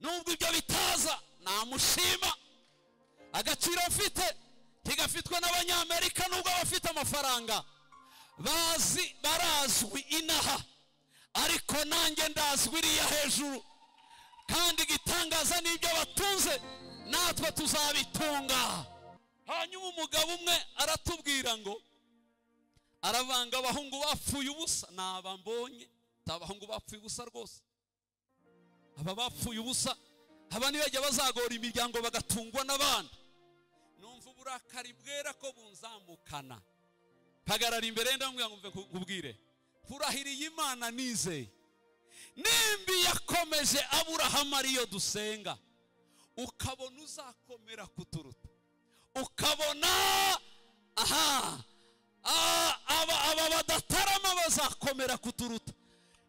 nubwo ibyo bitaza namushima. Agaciro mfite kigafitwe n'abanyamerika nubwo bafite amafaranga. Barazwi inaha, ariko nanjye ndazwi iriya hejuru. Kandi gitangaza n'ibyo batunze natwe tuzabitunga. Hanyuma umugabo umwe aratubwira ngo aravanga abahungu bapfuye ubusa. Naba mbonye abahungu bapfuye ubusa rwose. Aba bapfuye ubusa aba nibajya bazagora imiryango bagatungwa n'abandi. Numva uburakari bwera ko bunzamukana. Pagarara imbere ndamubwira ngo nkubwire, kurahiriye Imana nizeye nimbi yakomeje Aburahamu ariyo dusenga, ukabona uzakomera kuturuta, ukabona aba badatarama bazakomera kuturuta,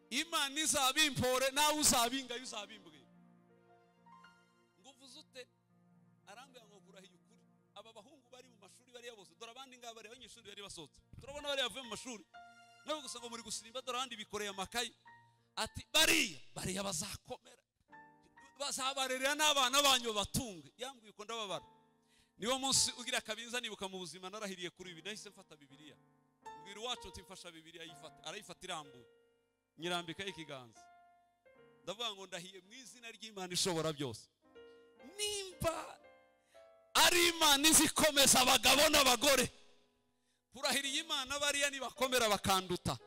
Imana izabimpore nawe uzabinga uzabimbwira. Nguvuze ute? Arambwira ngo kurahiye ukuri. Aba bahungu bari mu mashuri bari bose, dore abandi ngaba bari abanyeshuri bari basohotse, turabona bari bavuye mu mashuri, nawe gusa ngo muri gusirimba, dore abandi bikoreye amakayi. Ati bariya bazakomera, bazabarerera n'abana banyu batunge. Yambwiye uko ndababara. Niwo munsi ugira kabinza nibuka mu buzima narahiriye kuri ibi, nahise mfata Bibiliya. Mbwira iwacu ntimfasha Bibiliya yifata, arayifata irambuye, nyirambika ikiganza. Ndavuga ngo ndahiye mu izina ry'Imana ishobora byose, nimba ari Imana izikomeza abagabo n'abagore, kurahiriye Imana bariya nibakomera bakanduta,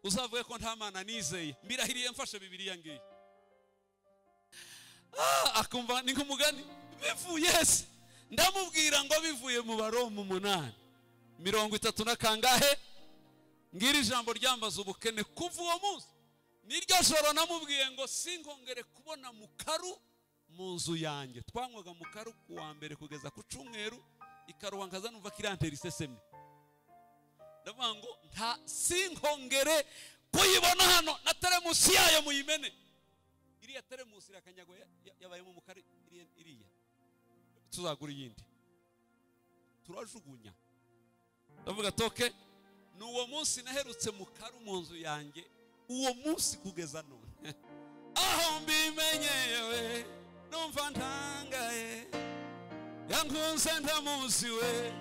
uzavuge ko nta Mana nizeye. Mbirahiriye mfashe Bibiliya ngiye. Akumva ni nk'umugani bivuye hese. Ndamubwira ngo bivuye mu Baroma 8:30 na kangahe. Ngira ijambo ryambaza ubukene. Kuva uwo munsi niryo joro namubwiye ngo sinkongere kubona mukaru mu nzu yanjye. Twanywaga mukaru kuwa mbere kugeza ku cyumweru, ikaruha nkaza numva kirantera iseseme. Ndavuga ngo nta sinkongere kuyibona hano na teremusi yayo muyimene. Iriya teremusi irakanyagwa yabayemo mukari iriya. Tuzagura iyindi turajugunya. Ndavuga toke n'uwo munsi naherutse mukaru mu nzu yanjye, uwo munsi kugeza none. Aho mbimenyewe numva ntangaye, yankunze ndamuzi we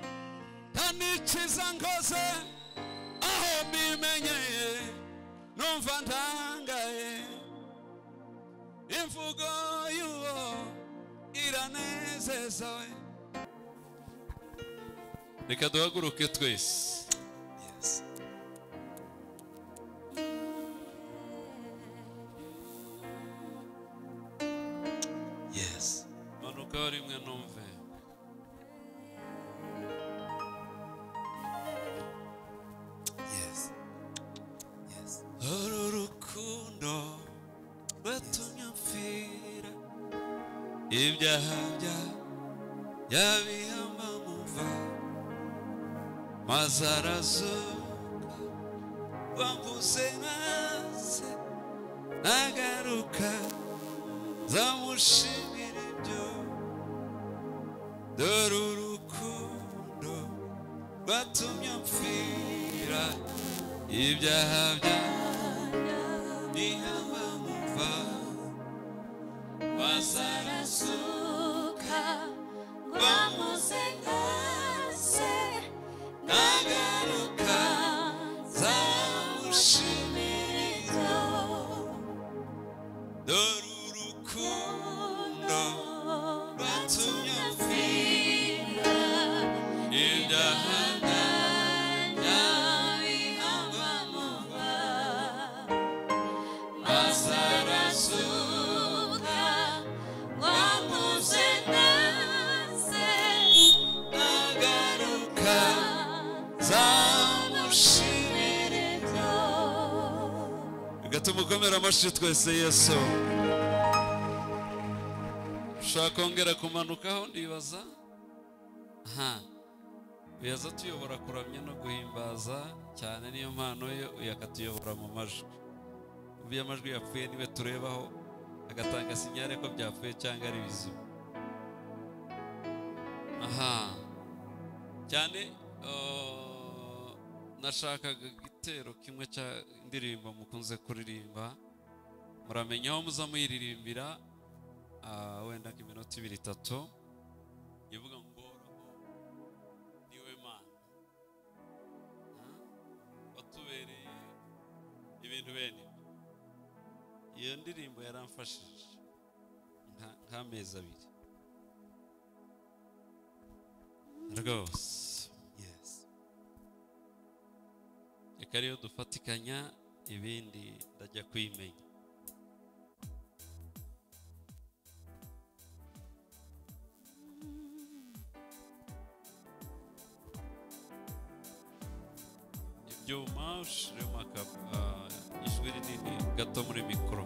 ntanikiza nkoze. Aho mbimenyeye numva ntangaye, imvugo y'uwo iranezeza we. Reka duhaguruke twese. Yes. Yes. Manuka rimwe numve. Yes. Yes. Urukundo rwatumye mfira, ibyaha yabihamba muva, maze arazuka wambuze nase, nagaruka zamushimira ibyo. Dore urukundo rwatumye mfira, ibyaha bihamba muva, maze arazuka wambuze nase, nagaruka zamushimira ibyo. Dore urukundo rwatumye mfira, ibyaha bihamba muva, maze arazuka wambuze nase, nagaruka zamushimira ibyo. Tumukomera amashyi twese Yesu. Ushaka kongera kumanukaho ndibaza? Biyaza tuyobora kuramya no guhimbaza cyane, niyo mpano yo yakatuyobora mu majwi. Ubiye amajwi yapfuye niwe turebaho agatanga sinyare ko byapfuye cyangwa ari bizima. Cyane nashakaga igitero kimwe cya indirimbo mukunze kuririmba, muramenye aho muza muyiririmbira. wenda nk'iminota 2-3 ivuga ngo niwe Mana watubereye ibintu bene. Iyo ndirimbo yaramfashije nk'amezi 2 rwose. Yes. Reka rero dufatikanya ibindi ndajya kwimenya. Ibyuma ushiremo ijwi rinini gato muri mikoro.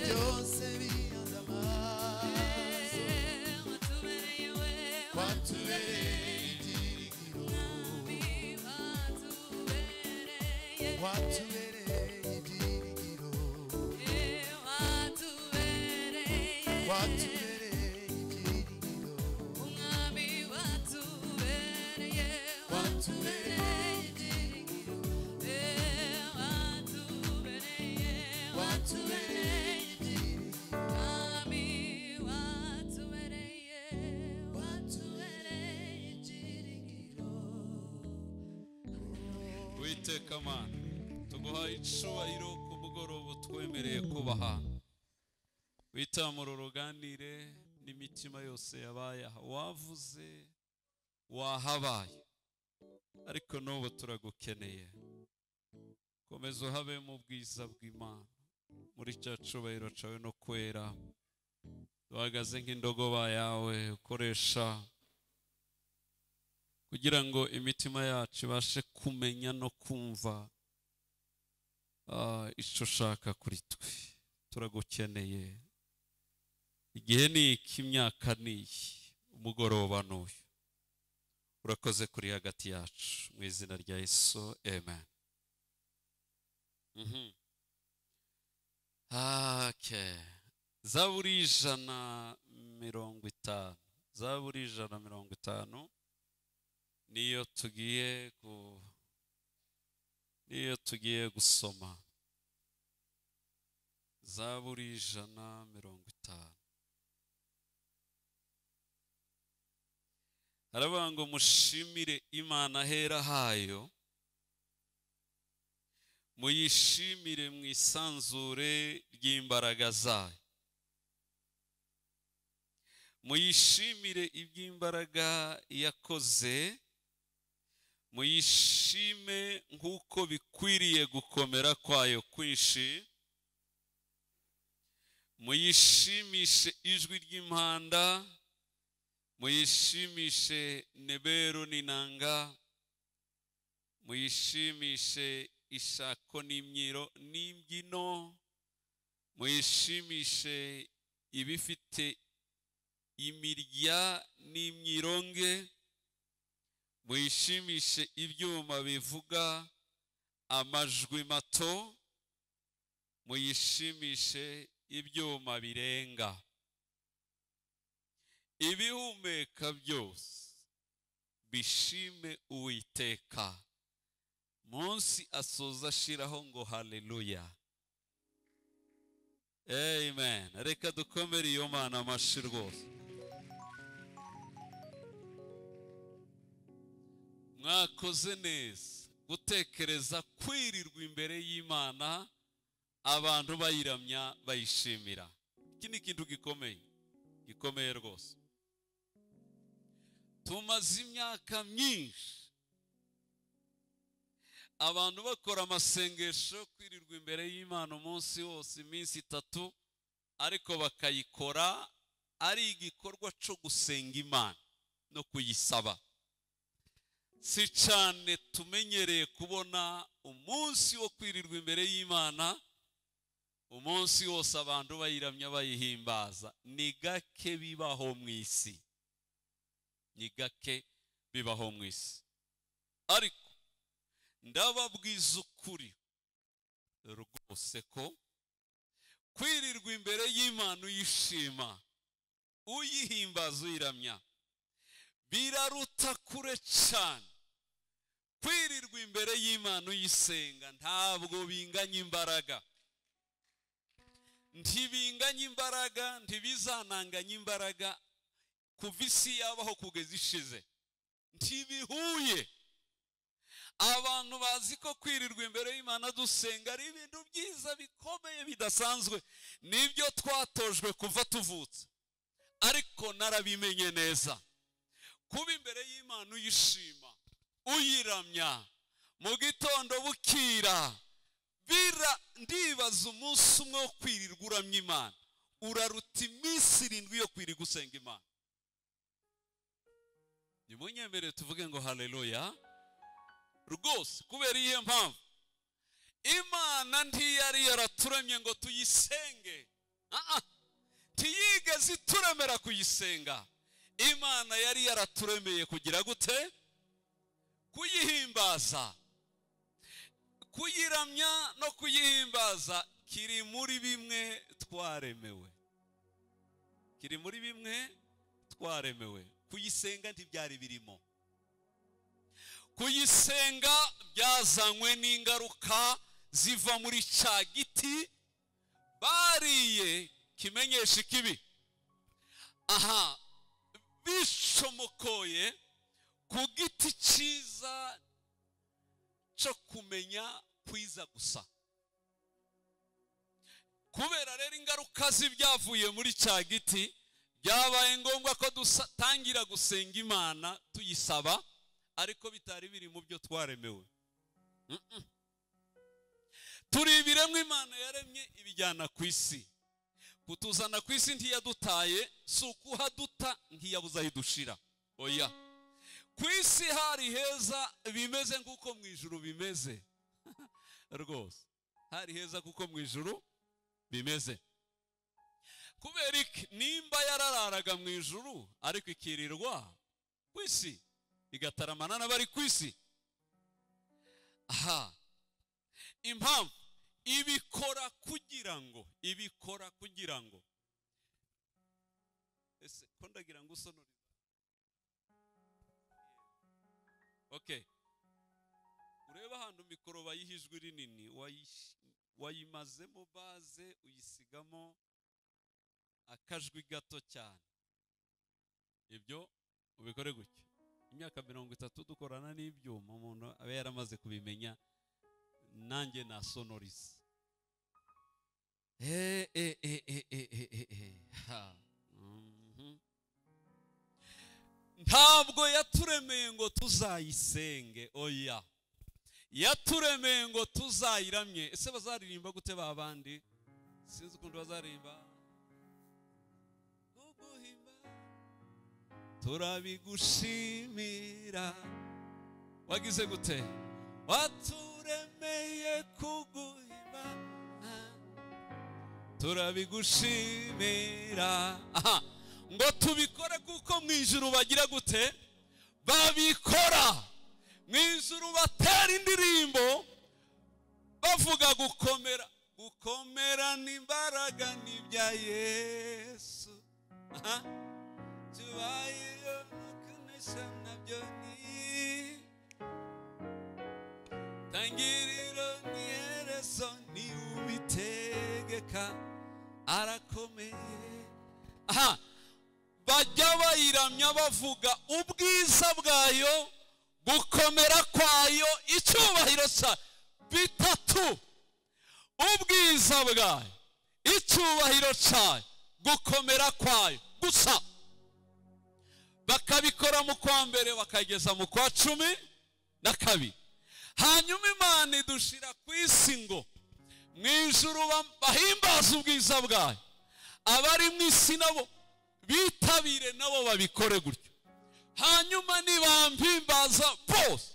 Dios watubereye ibyiringiro, watubereye ibyiringiro, umwami watubereye ibyiringiro, watubereye ibyiringiro, umwami watubereye ibyiringiro. Uwiteka Mana, tuguha icubahiro ku mugoroba twemereye kubaha. Witamura uruganire n'imitima yose yabaye aha, wavuze wahabaye, ariko n'ubu turagukeneye. Komeza uhabe mu bwiza bw'Imana, muri cya cubahiro cawe no kwera. Duhagaze nk'indogoba yawe ukoresha kugira ngo imitima yacu ibashe kumenya no kumva icyo ushaka kuri twe. Turagukeneye. Igihe ni iki, imyaka ni iyi, umugoroba n'uyu. Urakoze kuri hagati yacu, mu izina rya Yesu, amen. Okay. Zaburi 150, Zaburi 150 niyo tugiye gusoma. Zaburi 150. Haravuga ngo mushimire Imana ahera hayo, muyishimire mu isanzure ry'imbaraga zayo. Muyishimire iby'imbaraga yakoze, muyishime nk'uko bikwiriye gukomera kwayo kwinshi. Muyishimishe ijwi ry'impanda, muyishimishe nebero n'inanga, muyishimishe ishako n'imbyino, muyishimishe ibifite imirya n'imyironge, muyishimishe ibyuma bivuga amajwi mato, muyishimishe ibyuma birenga. Ibihumeka byose bishime Uwiteka. Munsi asoza ashiraho ngo haleluya, amen. Reka dukomere iyo Mana amashi rwose. Mwakoze neza gutekereza kwirirwa imbere y'Imana, abantu bayiramya bayishimira. Iki ni ikintu gikomeye rwose. Tumaze imyaka myinshi abantu bakora amasengesho kwirirwa imbere y'Imana umunsi wose, iminsi 3, ariko bakayikora ari igikorwa cyo gusenga Imana no kuyisaba. Si cyane tumenyereye kubona umunsi wo kwirirwa imbere y'Imana umunsi wose abantu bayiramya bayihimbaza. Ni gake bibaho mu isi, ni gake bibaho mu isi. Ariko ndababwiza ukuri rwose ko kwirirwa imbere y'Imana uyishima, uyihimbaza, uyiramya, biraruta kure cyane kwirirwa imbere y'Imana uyisenga. Ntabwo binganya imbaraga, ntibinganya imbaraga, ntibizananganya imbaraga kuva isi yabaho kugeza ishize, ntibihuye. Abantu bazi ko kwirirwa imbere y'Imana dusenga ari ibintu byiza bikomeye bidasanzwe, nibyo twatojwe kuva tuvutse. Ariko narabimenye neza, kuba imbere y'Imana uyishima, uyiramya, mu gitondo bukira, ndibaza umunsi umwe wo kwirirwa uramya Imana uraruta iminsi 7 yo kwirirwa usenga Imana. Nimunyemere tuvuge ngo haleluya rwose. Kubera iyo mpamvu Imana ntiyari yaraturemye ngo tuyisenge, ntiyigeze ituremera kuyisenga. Imana yari yaraturemeye kugira gute? Kuyihimbaza. kuyiramya no kuyihimbaza kiri muri bimwe twaremewe. Kiri muri bimwe twaremewe. Kuyisenga ntibyari birimo. Kuyisenga byazanywe n'ingaruka ziva muri ca giti bariye kimenyesha ikibi. Aha, bishomokoye ku giti cyiza cyo kumenya kwiza gusa. Kubera rero ingaruka z'ibyavuye muri ca giti, byabaye ngombwa ko dutangira gusenga Imana tuyisaba, ariko bitari biri mu byo twaremewe. Turi ibiremwa Imana yaremye ibijyana ku isi. Kutuzana ku isi ntiyadutaye, si ukuhaduta ntiyabuze aho dushira. Oya, ku isi hari heza bimeze nk'uko mu ijuru bimeze. Rwose hari heza kuko mu ijuru bimeze. Kubera iki? Nimba yarararaga mu ijuru ariko ikirirwa ku isi, igataramana n'abari ku isi. Aha, impamvu ibikora kugira ngo ese ko ndagira ngo usonorize. Okay, ureba ahantu mikoro bayihijwe rinini, wayimazemo baze uyisigamo akajwi gato cyane. Ibyo ubikore gutyo. Imyaka 30 dukorana n'ibyuma, umuntu aba yaramaze kubimenya. Nanjye nasonorize. Ntabwo yaturemeye ngo tuzayisenge, oya. Yaturemeye ngo tuzayiramye. Ese bazaririmba gute babandi? Sinzi ukuntu bazaririmba. Kuguhimba turabigushimira. Wagize gute? Waturemeye kuguhimba turabigushimira. Aha, ngo tubikore kuko mu ijuru bagira gute? Babikora. Mu ijuru batera indirimbo bavuga gukomera. Gukomera n'imbaraga n'ibya Yesu. Aha, tubayeho no kunesha nabyo ni tangiriro n'iherezo ni ubitegeka arakomeye. Aha, bajya bayiramya bavuga ubwiza bwayo, gukomera kwayo, icyubahiro cyayo. Bitatu: ubwiza bwayo, icyubahiro cyayo, gukomera kwayo gusa. Bakabikora mu kwa mbere bakageza mu kwa 12. Hanyuma Imana idushira ku isi ngo mu ijuru bahimbaza ubwiza bwayo. Abari mu isi nabo bitabire nabo babikore gutyo. Hanyuma nibampimbaza bose,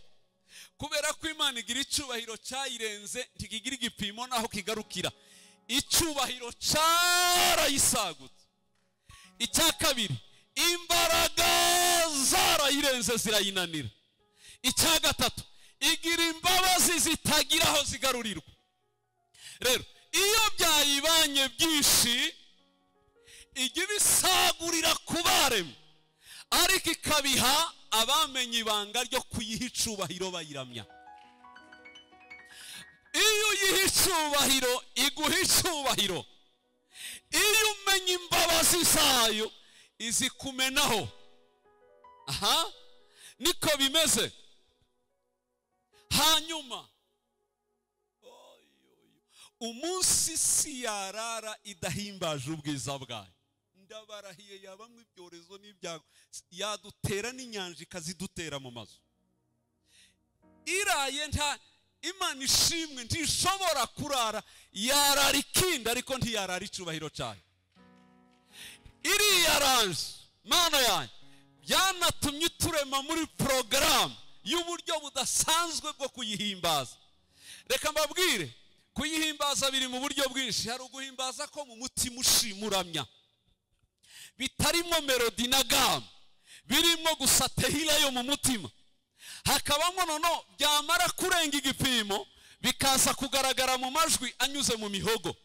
kubera ko Imana igira icyubahiro cyayirenze, ntikigira igipimo naho kigarukira. Icyubahiro cyarayisagutse. Icya kabiri, imbaraga zarayirenze zirayinanira. Icya gatatu, igira imbabazi zitagira aho zigarurirwa. Rero iyo byayibanye byinshi, ijya ibisagurira ku baremwe, ariko ikabiha abamenye ibanga ryo kuyiha icyubahiro bayiramya. Iyo uyiha icyubahiro iguha icyubahiro. Iyo umenya imbabazi zayo izikumenaho. Aha, niko bimeze. Hanyuma umunsi si yarara idahimbaje ubwiza bwayo, ndabarahiye yabamwe ibyorezo n'ibyago, yadutera n'inyanja ikazidutera mu mazu. Iraye nta Imana ishimwe ntishobora kurara, yarara ikinda ariko ntiyarara icyubahiro cyayo. Iriya ranje Mana yanjye byanatumye turema muri porogaramu y'uburyo budasanzwe bwo kuyihimbaza. Reka mbabwire, kuyihimbaza biri mu buryo bwinshi. Hari uguhimbaza ko mu mutima ushimuramya, bitarimo melodi na gamu, birimo gusa tehila yo mu mutima. Hakabamo nono byamara kurenga igipimo bikaza kugaragara mu majwi anyuze mu mihogo.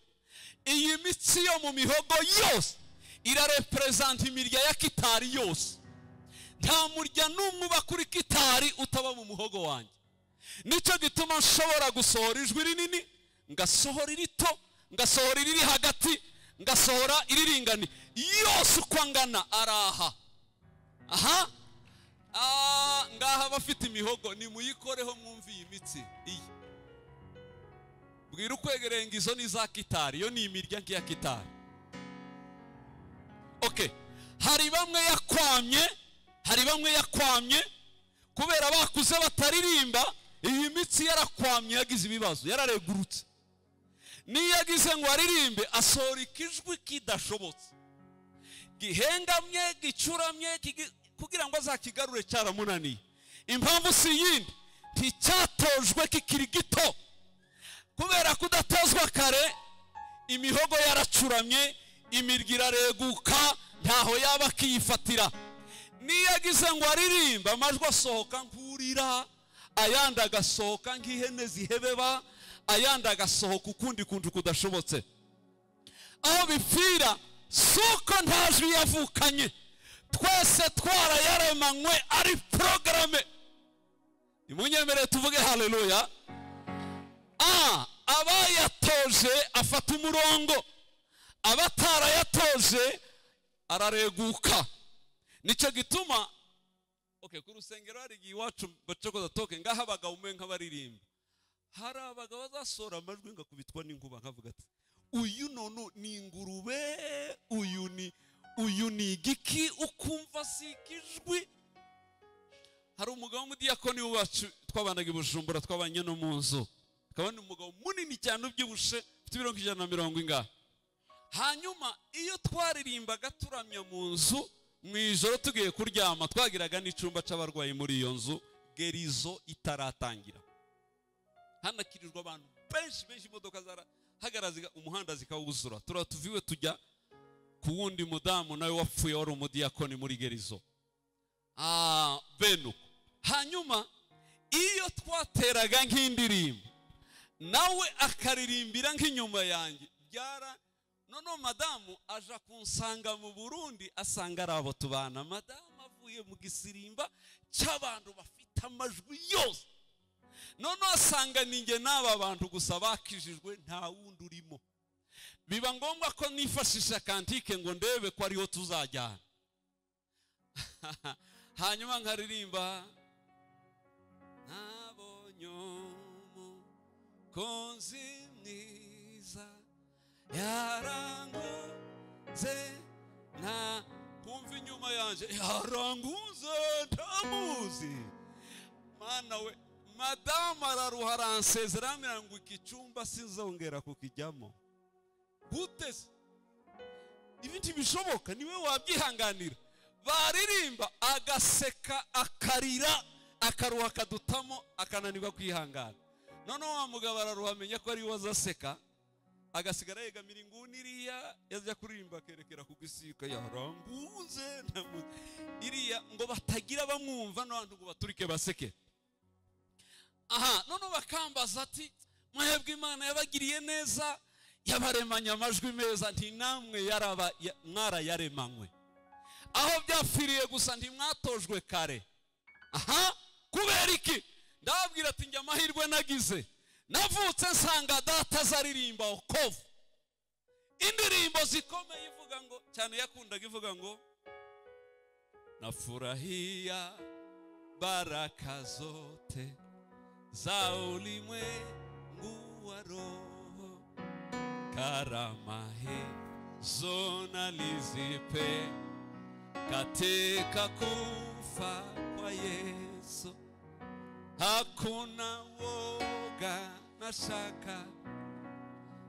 Iyi mitsi yo mu mihogo yose irarepresenta imirya ya kitari yose. Nta murya n'umwe uba kuri kitari utaba mu muhogo wanjye. Nicyo gituma nshobora gusohora ijwi rinini, ngasohora irito, ngasohora iriri hagati, ngasohora iriringani. Yose uko angana araha. Aha. Ngaha bafite imihogo ni muyikoreho mwumva iyi mitsi. Iyi. Bwira ukwegereye ngo izo ni za kitari, yo ni imirya nk'iya kitari. Okay. Hari bamwe yakwamye kubera bakuze bataririmba. Iyi mitsi yarakwamye, yagize ibibazo, yararegurutse. Niyo yagize ngo aririmbe asohora ikijwi kidashobotse, gihengamye, gicuramye, kugira ngo azakigarure cyaramunaniye. Impamvu si yindi, nticyatojwe kikiri gito. Kubera kudatozwa kare, imihogo yaracuramye, imirya irareguka, ntaho yaba akiyifatira. Niyo yagize ngo aririmba amajwi asohoka nkurira, ayandi agasohoka nk'ihene zihebeba, ayandi agasohoka ukundi kuntu kudashobotse. Aho bipfira suko nta jwi yavukanye, twese twarayaremanywe ari programe. Nimunyemerere tuvuge haleluya. Abayatoje afata umurongo, abatarayatoje arareguka. Nicyo gituma ku rusengero hari iwacu bacokoza toke ngaha abagabo umwe nk'abaririmba. Hari abagabo bazasora amajwi ngakubitwa n'inkuba nkavuga ati uyu none ni ingurube, uyu ni igiki, ukumva sikijwi. Hari umugabo w'umudiyakoni wacu twabanaga i Bujumbura, twabanye no mu nzu. Akaba ni umugabo munini cyane ubyibushe, ufite 150 ingahe. Hanyuma iyo twaririmbaga turamya mu nzu, mu ijoro tugiye kuryama, twagiraga n'icumba c'abarwayi muri iyo nzu, gerizo itaratangira. Hanakirirwa abantu benshi, imodoka zarahagaraza umuhanda zikawuzura. Turatuviwe tujya ku wundi mudamu nawe wapfuye wari umudiyakoni muri gerizo. Benuko. Hanyuma iyo twateraga nk'indirimbo, nawe akaririmbira nk'inyuma yanjye, noneho madamu aja kunsanga mu Burundi, asanga arabo tubana. Madamu avuye mu gisirimba cy'abantu bafite amajwi yose, noneho asanga ninjye n'aba bantu gusa bakijijwe, nta wundi urimo. Biba ngombwa ko nifashisha kantike ngo ndebe ko ariho tuzajyana. Hanyuma nkaririmba nabonye umukunzi mwiza yaranguze, nta kumva inyuma yanjye yaranguze ntamuzi. Mana we, madamu araruha aransezera amira ngo iki cyumba sinzongera kukijyamo. Gute se? Ibi ntibishoboka, niwe wabyihanganira. Baririmba agaseka akarira, akaruha kadutamo, akananirwa kwihangana. Noneho wa mugabo araruha amenya ko ari we azaseka, agasigara yegamira inguni iriya, yazajya kuririmba akerekera ku gisika yaranguze ntamuzi. Iriya ngo batagira bamwumva n'abantu ngo baturike baseke. Noneho bakambaza ati mwebwe Imana yabagiriye neza, yabaremanye amajwi meza. Nti namwe mwarayaremanywe, aho byapfiriye gusa ntimwatojwe kare. Kubera iki? Ndababwira ati njye amahirwe nagize, navutse nsanga data azaririmba okovu, indirimbo zikomeye ivuga ngo, cyane yakundaga ivuga ngo nafurahia baraka zote za ulimwengu wa roho, karama hizo nalizipe katika kufa kwa Yesu. Hakuna woga na shaka,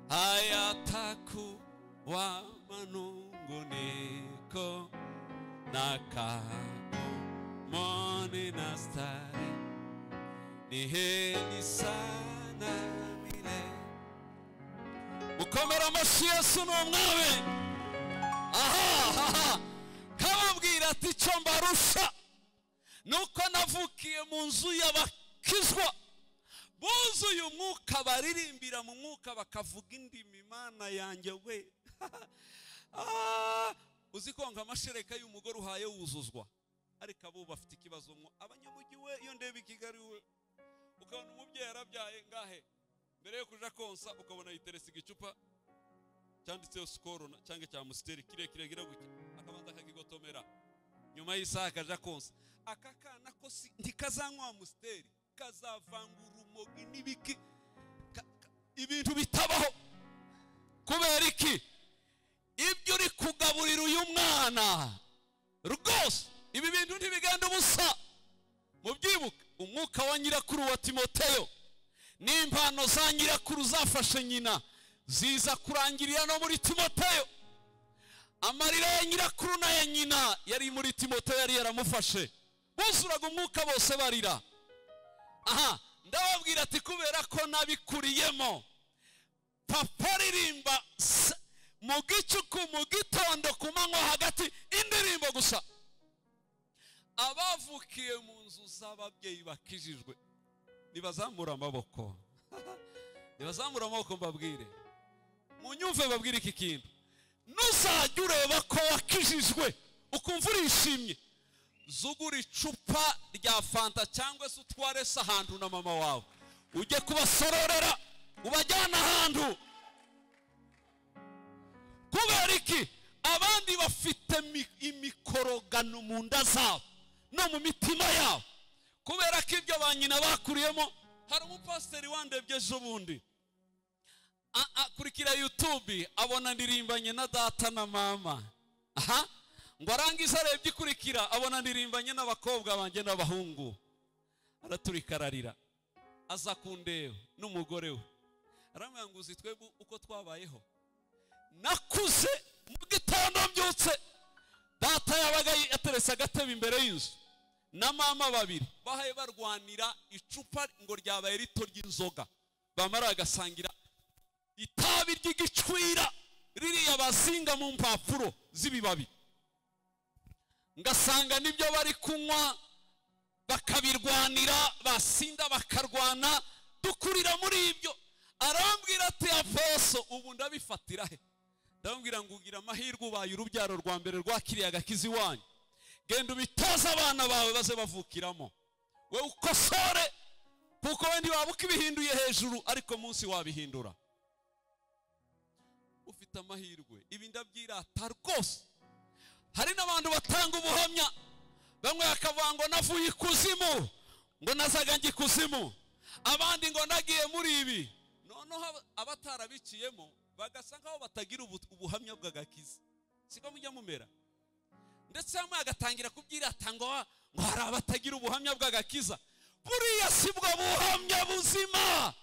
hayatakuwa manunguniko na kamoni na stare, ni heri sana milele. Mukomera amashyi, Yesu ni umwami. Kababwira ati icyo mbarusha nuko navukiye mu nzu y'abakizwa, buzuye umwuka baririmbira mu mwuka bakavuga indimi. Imana yanjye we uzi ko nka amashereka y'umugore uhaye wuzuzwa, ariko abo bafite ikibazo mwo abanyamujyi we. Iyo ndeba i Kigali we ukabona umubyeyi yarabyaye ngahe, mbere yo kuja konsa ukabona yiteretse igicupa cyanditseho Skol cyangwa cya Amstel kirekire gira gutya, akabanza akagigotomera, nyuma y'isaha akaja konsa. Aka kana ko ntikazanywa Amstel, kazavangura urumogi n'ibiki, ibintu bitabaho. Kubera iki? Ibyo uri kugaburira uyu mwana rwose, ibi bintu ntibigenda ubusa. Mubyibuka umwuka wa nyirakuru wa Timoteyo n'impano za nyirakuru zafashe nyina ziza kurangirira no muri Timoteyo. Amarira ya nyirakuru na ya nyina yari muri Timoteyo, yari yaramufashe, buzuraga umwuka bose barira. Aha, ndababwira ati kubera ko nabikuriyemo, papa aririmba mu gicuku, mu gitondo, ku manywa hagati, indirimbo gusa. Abavukiye mu nzu z'ababyeyi bakijijwe nibazamura amaboko. Nibazamura amaboko mbabwire, munyumve babwire iki kintu. Nuzajya ureba ko wakijijwe ukumva urishimye, zugura icupa rya fanta cyangwa se utware se ahantu na mama wawe, ujye kubasororera ubajyana ahantu. Kubera iki? Abandi bafite imikorogano mu nda zabo no mu mitima yabo, kubera ko ibyo ba nyina bakuriyemo. Hari umupasiteri wandebye ejo bundi, akurikira YouTube, abona ndirimbanye na data na mama. Aha, ngo arangiza arebye ikurikira, abona ndirimbanye n'abakobwa banjye n'abahungu, araturikararira, aza kundeba n'umugore we, aramubwira ngo uzi twebwe uko twabayeho. Nakuze mu gitondo mbyutse, data yabaga yateretse agatebe imbere y'inzu na mama babiri bahaye barwanira icupa ngo ryabaye rito ry'inzoga, bamara agasangira itabi ry'igicwira ririya bazinga mu mpapuro z'ibibabi, ngasanga nibyo bari kunywa bakabirwanira, basinda bakarwana, dukurira muri ibyo. Arambwira ati Aposo, ubu ndabifatira he? Ndambwira ngo ugira amahirwe ubaye urubyaro rwa mbere rwakiriye agakizi wanyu, genda ubitoza abana bawe baze bavukiramo, we ukosore, kuko we ntiwabuka ibihinduye hejuru, ariko munsi wabihindura. Ufite amahirwe. Ibi ndabyirata rwose. Hari n'abantu batanga ubuhamya, bamwe bakavuga ngo navuye ikuzimu, ngo nazaga njye ikuzimu, abandi ngo nagiye muri ibi. Noneho abatarabiciyemo bagasa nkaho batagira ubuhamya bw'agakiza. Siko mujya mumera. Ndetse hamwe agatangira kubyirata ngo hari abatagira ubuhamya bw'agakiza. Buriya sibwo buhamya buzima,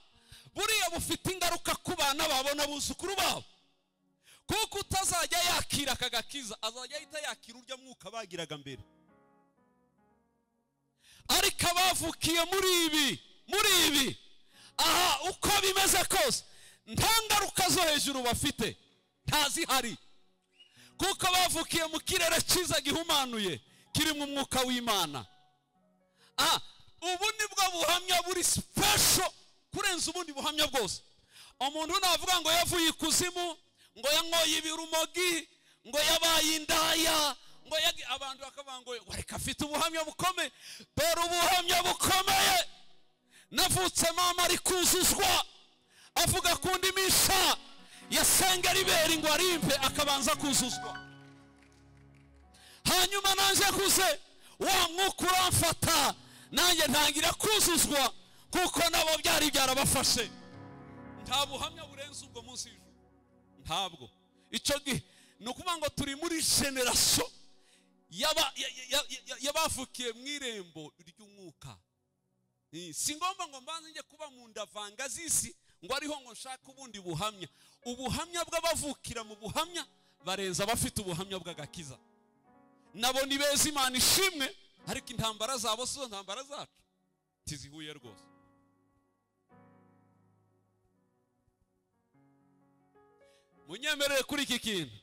buriya bufite ingaruka ku bana babo n'abuzukuru babo, kuko utazajya yakira akagakiza azajya ahita yakira urya mwuka bagiraga mbere. Ariko abavukiye muri ibi aha, uko bimeze kose nta ngaruka zo hejuru bafite, ntazihari, kuko bavukiye mu kirere cyiza gihumanuye kirimo umwuka w'Imana. Ubu nibwo buhamya buri special kurenza ubundi buhamya bwose. Umuntu navuga ngo yavuye ikuzimu, ngo yanyoye ibirumogi, ngo yabaye indaya, ngo abantu bakavuga ngo wareka afite ubuhamya bukomeye. Dore ubuhamya bukomeye, navutse mama ari kuzuzwa, avuga ku ndimi nshya, yasengera ibere ngo arimpe, akabanza kuzuzwa. Hanyuma nanjye kuze wa mwuka uramfata, nanjye ntangira kuzuzwa, kuko nabo byari byarabafashe. Nta buhamya burenze ubwo munsi y'ijuru, ntabwo. Icyo gihe ni ukuvuga ngo turi muri generation yabavukiye mu irembo ry'umwuka. Si ngomba ngo mbanze njye kuba mu ndavanga z'isi ngo ariho ngo nshaka ubundi buhamya. Ubuhamya bw'abavukira mu buhamya barenza abafite ubuhamya bw'agakiza. Nabo ni beza, Imana ishimwe, ariko intambara zabo si zo ntambara zacu, tizihuye rwose. Munyemerere kuri iki kintu.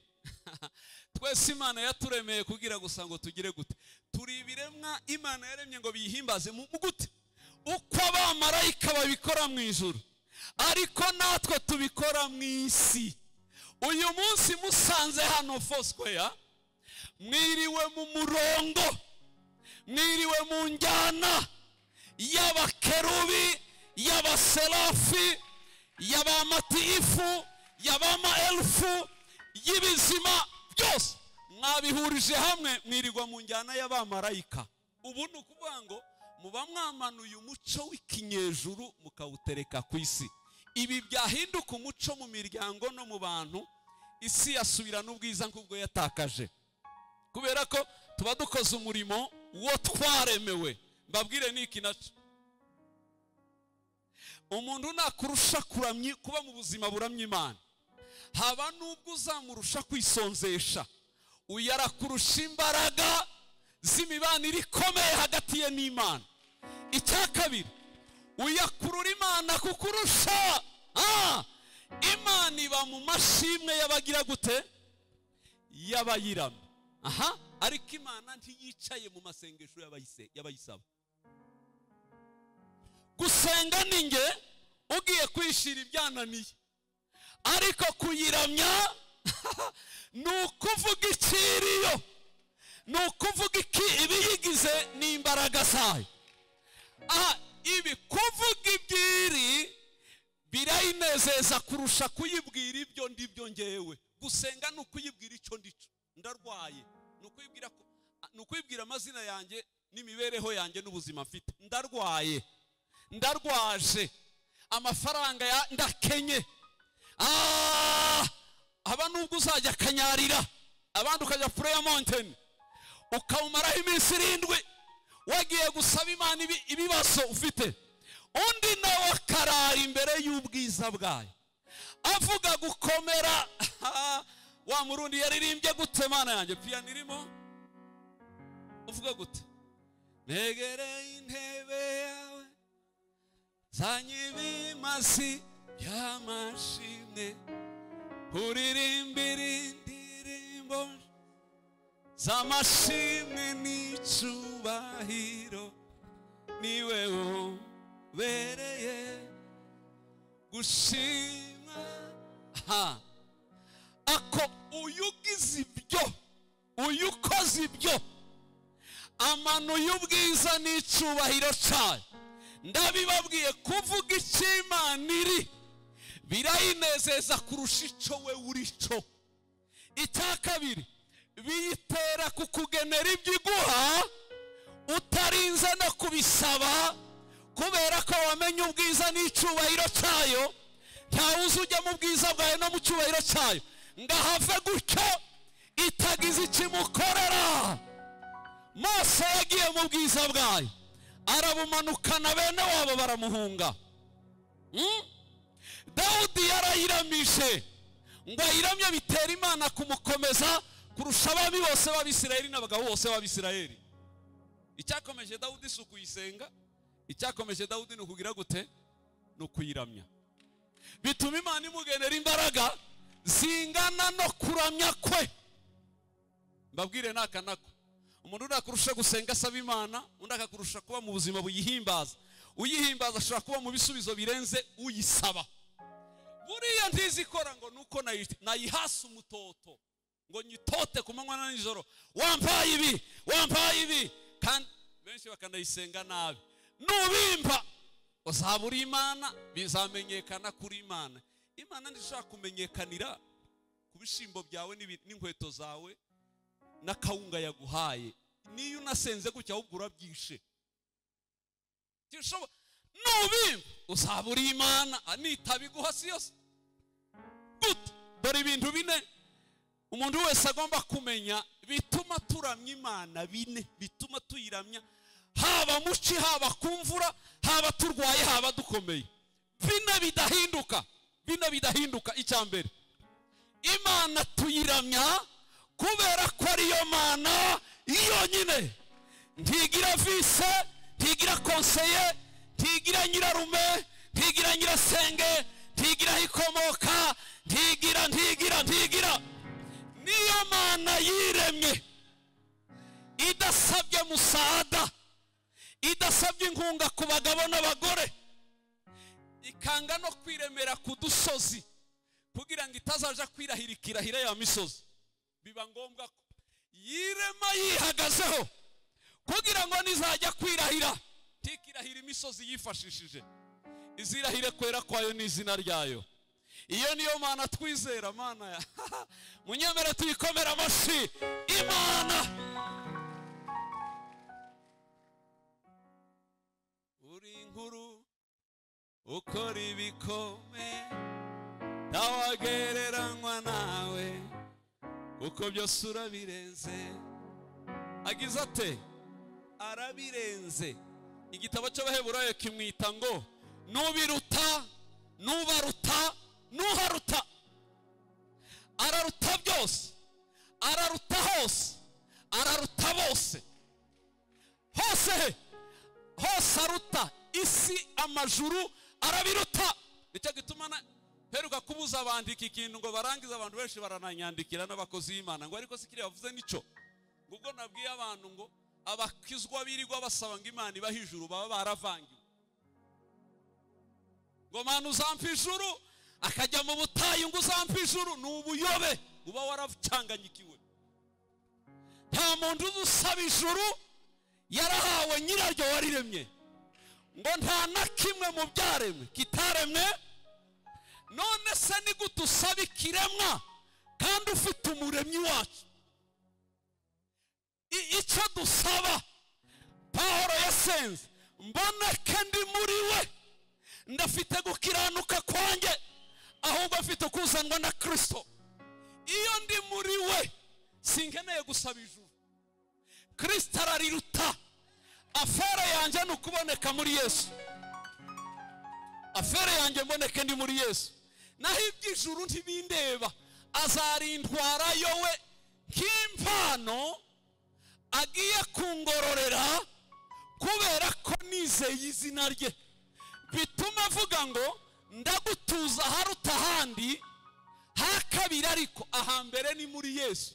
Twese Imana yaturemeye kugira gusa ngo tugire gute? Turi ibiremwa Imana yaremye ngo biyihimbaze mu gute? uko abamarayika babikora mu ijuru ariko natwe tubikora mu isi. Uyu munsi musanze hano Foursquare mwiriwe mu murongo, mwiriwe mu njyana y'abakerubi, y'abaserafi, y'abamatifu, y'abamaelfu, y'ibizima byose mwabihurije hamwe mwirirwa mu njyana y'abamarayika. Ubu ni ukuvuga ngo muba mwamanuye umuco w'ikinyejuru mukawutereka ku isi. Ibi byahinduka umuco mu miryango no mu bantu, isi yasubirana ubwiza nk'ubwo yatakaje, kubera ko tuba dukoze umurimo wo twaremewe. Mbabwire niki naco, umuntu nakurusha kuba mu buzima buramya Imana, haba nubwo uzamurusha kwisonzesha, uyarakurusha imbaraga z'imibanire ikomeye hagati ye n'Imana. Icya kabiri, uyakurura Imana kukurusha. Imana iba mu mashimwe y'abagira gute? Y'abayiramya. Ariko Imana ntiyicaye mu masengesho y'abayisaba. Gusenga ni nge ugiye kwishira ibyananiye, ariko kuyiramya ni ukuvuga ikiriyo, ni ukuvuga ibiyigize n'imbaraga zayo. Ibi kuvuga ibyiri birayinezeza kurusha kuyibwira ibyo ndibyo ngewe. Gusenga ni ukuyibwira icyo ndico. Ndarwaye, ni ukuyibwira amazina yanjye n'imibereho yanjye n'ubuzima mfite. Ndarwaye, ndarwaje, amafaranga ndakenye. Aba nubwo uzajya kanyarira, abandi ukajya Prayer Mountain ukawumaraho iminsi 7 wagiye gusaba Imana ibibazo ufite, undi nawe akarara imbere y'ubwiza bwayo avuga gukomera. Wa murundi yaririmbye gute Mana yanjye? Piano irimo uvuga gute? Negereye intebe yawe zanye ibimasi by'amashimwe, uririmbira indirimbo z'amashimwe n'icubahiro, niwe ubereye gushima. Ako uyugize ibyo, uyukoze ibyo, amano y'ubwiza n'icubahiro cyayo. Ndabibabwiye, kuvuga icy'Imana iri birayinezeza kurusha icyo we urico. Icya kabiri, biyitera kukugenera ibyo iguha utarinze no kubisaba, kubera ko wamenye ubwiza n'icubahiro cyayo. Ntawuzi ujya mu bwiza bwayo no mu cyubahiro cyayo ngahave gutyo itagize ikimukorera. Mose yagiye mu bwiza bwayo, arabumanukana, bene wabo baramuhunga. Dawudi yarayiramishe, ngo ayiramye bitera Imana kumukomeza kurusha abami bose b'Abisirayeli n'abagabo bose b'Abisirayeli. Icyakomeje Dawudi si ukuyisenga, icyakomeje Dawudi ni ukugira gute? Ni ukuyiramya. Bituma Imana imugenera imbaraga zingana no kuramya kwe. Mbabwire naka nako, umuntu urakurusha gusenga asaba Imana, undi akakurusha kuba mu buzima buyihimbaza. Uyihimbaza ashobora kuba mu bisubizo birenze uyisaba. Buriya ntizikora ngo nuko nayihasa umutoto, ngo nyitote ku manywa na nijoro, wampaye ibi, wampaye ibi. Kandi benshi bakanayisenga nabi. Nubimba uzabura Imana, bizamenyekana kuri Imana. Imana ndishaka kumenyekanira ku bishimbo byawe n'inkweto zawe na kawunga yaguhaye. Niyo unasenze gutya ahubwo urabyishe. Nubimba uzabura Imana, nitabiguha si yose. Dore ibintu 4 umuntu wese agomba kumenya bituma turamya Imana, 4 bituma tuyiramya, haba muci, haba kumvura, haba turwaye, haba dukomeye. 4 bidahinduka, 4 bidahinduka. Icyambere, Imana tuyiramya kubera ko ariyo Mana yonyine. Ntigira vise, ntigira konseye, ntigira nyirarume, ntigira nyirasenge, ntigira ikomoka, ntigira. Niyo Mana yiremye idasabye musada, idasabye inkunga ku bagabo n'abagore, ikanga no kwiremera ku dusozi kugira ngo itazaja kwirahira ikirahira ya misozi. Biba ngombwa ko yirema yihagazeho kugira ngo nizajya kwirahira tikirahira imisozi yifashishije, izirahire kwera kwayo n'izina ryayo. Iyo niyo Mana twizera, Mana ya munyemere tuyikomera amashyi Imana. Uri inkuru ukora ibikomeye, ntawagereranywa nawe uko byose urabirenze. Agize ate? Arabirenze. Igitabo cy'Abaheburayo kimwita ngo nubiruta, nubaruta, nuharuta. Araruta byose, araruta hose, araruta bose. Hose hose aruta, isi amajuru arabiruta. Nicyo gituma heruka kubuza abandika ikintu ngo barangiza, abantu benshi barananyandikira n'abakozi y'Imana ngo ariko sikiri yavuze nico. Ubwo nabwiye abantu ngo abakizwa birirwa basaba ngo Imana iba hejuru baba baravangiwe. Ngo Mana uzampa ijuru, akajya mu butayu ngo uzampa ijuru, n'ubuyobe uba waracanganyikiwe. Nta muntu uzusaba ijuru yarahawe nyiraryo wariremye, ngo nta na kimwe mu byaremwe kitaremwe. None se ni gute usaba ikiremwa kandi ufite umuremyi wacu? Icyo dusaba Pawulo yasenze, mboneke ndi muri we, ndafite gukiranuka kwanjye, ahubwo afite kuzanwa na Kristo. Iyo ndi muri we sinkeneye gusaba ijuru. Kristo arariruta. Afere yanjye ni ukuboneka muri Yesu. Afere yanjye mboneke ndi muri Yesu. Naho iby'ijuru ntibindeba, azarintwara yowe nk'impano agiye kungororera kubera ko nizeye izina rye. Bituma avuga ngo ndagutuza haruta handi ha kabiri, ariko aha mbere ni muri Yesu,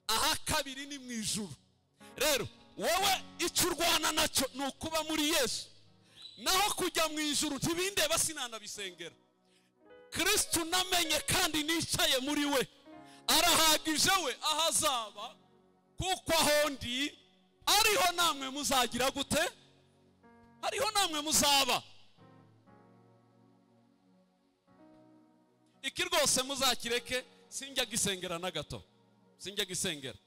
aha kabiri ni mu ijuru. Rero wowe icyo urwana nacyo ni ukuba muri Yesu, naho kujya mu ijuru ntibindeba, sinanabisengera. Kristo namenye kandi nicaye muri we, arahagije we ahazaba, kuko aho ndi ariho namwe muzagira gute? Ariho namwe muzaba. Iki rwose muzakireke, sinjya gisengera na gato, sinjya gisengera.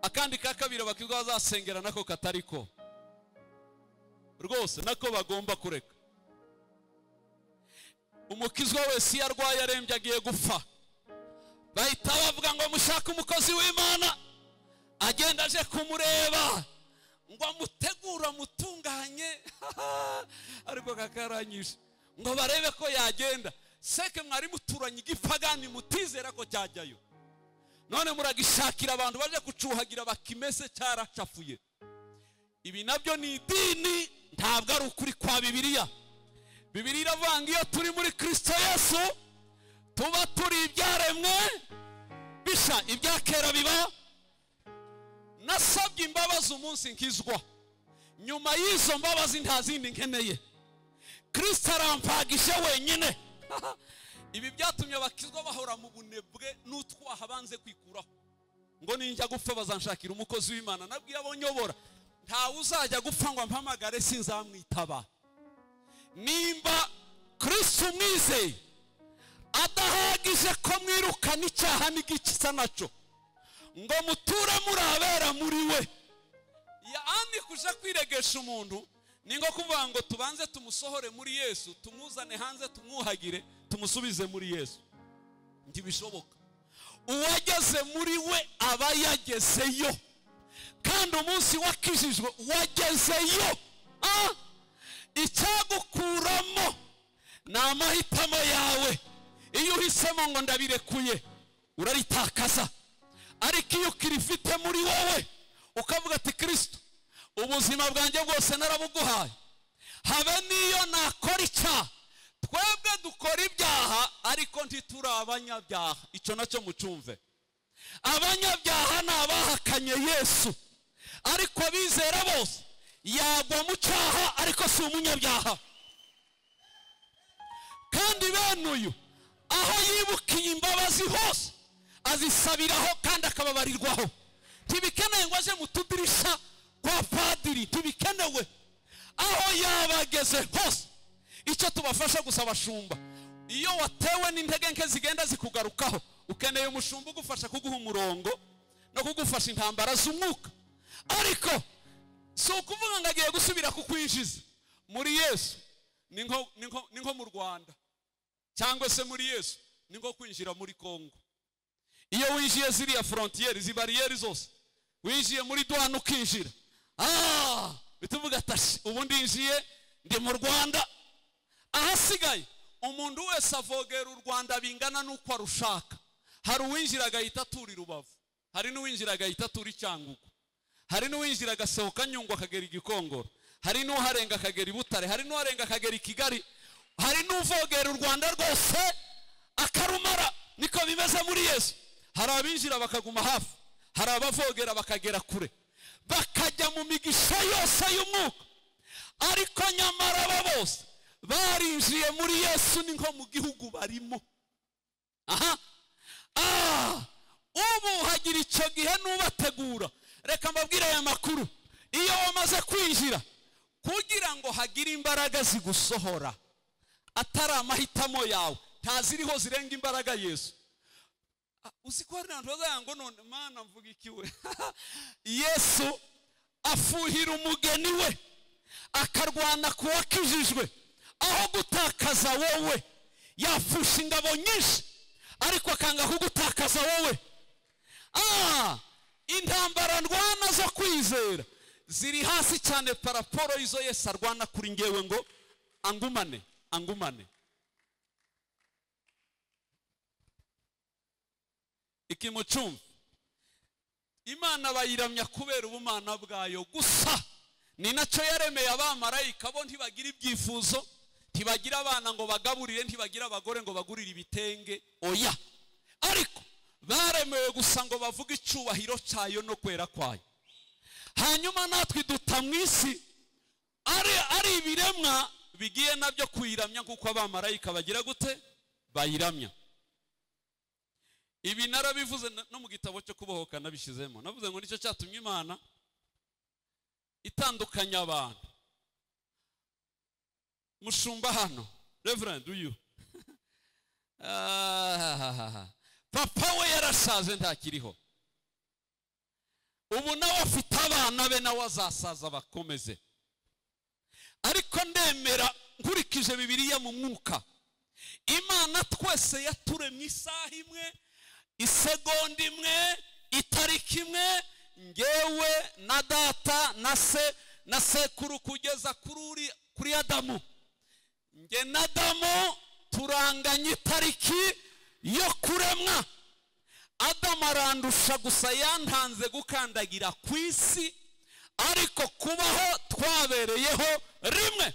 Akandi ka kabiri bakizwa bazasengera nako katariko rwose, nako bagomba kureka. Umukizwa wese iyo arwaye arembye agiye gupfa, bahita bavuga ngo mushake umukozi w'Imana agenda aje kumureba ngo amutegura mutunganye ariko kakaranyije ngo barebe ko yagenda. Seke mwari muturanye igipagani mutizera ko cyajyayo, none muragishakira abantu baje kucuhagira bakimese cyaracafuye. Ibi nabyo ni idini, ntabwo ari ukuri kwa Bibiliya. Bibiliya iravuga iyo turi muri Kristo Yesu tuba turi ibyaremwe bisha, ibya kera biba. Nasabye imbabazi umunsi nkizwa, nyuma y'izo mbabazi nta zindi nkeneye. Kristo arampagishe wenyine. Ibi byatumye abakizwa bahora mu bunebwe n'utwaha banze kwikuraho, ngo ninjya gupfa bazanshakira umukozi w'Imana. Nabwiye abonyobora ntawe uzajya gupfa ngo mpamagare sinzamwitaba. Nimba Kristo mwizeye adahagije ko mwirukana icyaha n'igikisa naco, ngo muture murabera muri we. Yaani kuja kwiregesha umuntu ningo kuvuga ngo tubanze tumusohore muri Yesu, tumuzane hanze, tumwuhagire, tumusubize muri Yesu. Ntibishoboka. Uwageze muri we aba yagezeyo, kandi umunsi wakijijwe wagezeyo. Icyagukuramo ni amahitamo yawe. Iyo uhisemo ngo ndabirekuye uraritakaza, ariko iyo ukirifite muri wowe ukavuga ati Kristo ubuzima bwanjye bwose narabuguhaye, habe niyo nakora icyaha. Twebwe dukora ibyaha ariko ntituri abanyabyaha, icyo nacyo mucumve. Abanyabyaha ni abahakanye Yesu, ariko abizera bose yagwa mu cyaha ariko si umunyabyaha. Kandi bene uyu aho yibukiye imbabazi hose azisabiraho kandi akababarirwaho. Ntibikenewe ngo aje mu tudirisha kwa padiri, ntibikenewe. Aho yabageze hose icyo tubafasha gusaba abashumba, iyo watewe n'intege nke zigenda zikugarukaho, ukeneye umushumba ugufasha kuguha umurongo no kugufasha intambara z'umwuka. Ariko si ukuvuga ngo agiye gusubira kukwinjiza muri Yesu. Ni nko mu Rwanda, cyangwa se muri Yesu ni nko kwinjira muri Kongo. Iyo winjiye ziriya frontiere, zibariyeri zose, winjiye muri douane ukinjira, bituvuga ati ubundi yinjiye ndi mu Rwanda. Ahasigaye umuntu wese avogera u Rwanda bingana n'uko arushaka. Hari uwinjira agahita atura Rubavu, hari n'uwinjira agahita atura Cyangugu, hari n'uwinjira agasohoka Nyungwe akagera Igikongoro, hari n'uharenga akagera i Butare, hari n'uharenga akagera i Kigali, hari n'uvogera u Rwanda rwose akarumara. Niko bimeze muri Yesu. Hari abinjira bakaguma hafi, hari abavogera bakagera kure, bakajya mu migisha yose y'umwuka. Ariko nyamara aba bose barinjiye muri Yesu ni nko mu gihugu barimo. Ubu hagira icyo gihe nubategura. Reka mbabwire aya makuru. Iyo wamaze kwinjira, kugira ngo hagire imbaraga zigusohora, atari amahitamo yawe, ntaziriho zirenga imbaraga Yesu. Uzi ko hari n'abantu bazavuga ngo none Mana mvuga iki we? Yesu afuhira umugeni we akarwana ku wakijijwe. Aho gutakaza wowe, yafusha ingabo nyinshi ariko akanga kugutakaza wowe. Intambara ndwana zo kwizera ziri hasi cyane paraporo izo Yesu arwana kuri ngewe ngo angumane. Ikimucumbi Imana bayiramya kubera ubumana bwayo gusa. Ni nacyo yaremeye abamarayika, bo ntibagira ibyifuzo, ntibagira abana ngo bagaburire, ntibagira abagore ngo bagurire ibitenge, oya. Ariko baremewe gusa ngo bavuge icyubahiro cyayo no kwera kwayo. Hanyuma natwe duta mu isi ari ibiremwa bigiye nabyo kuyiramya kuko abamarayika bagira gute? Bayiramya. Ibi narabivuze no mu gitabo cyo kubohoka nabishizemo. Navuze ngo nicyo cyatumye Imana itandukanya abantu. Mushumba hano, Reverend uyu papa we yarashaje ntakiriho. Ubu nawe afite abana be nawe azasaza bakomeze. Ariko ndemera nkurikije Bibiliya mu mwuka, Imana twese yaturemye isaha imwe, isegonda imwe, itariki imwe, ngewe na data na sekuru kugeza kuri Adamu. Nge na Adamu turanganye itariki yo kuremwa. Adamu arandusha gusa, yantanze gukandagira ku isi, ariko kubaho twabereyeho rimwe.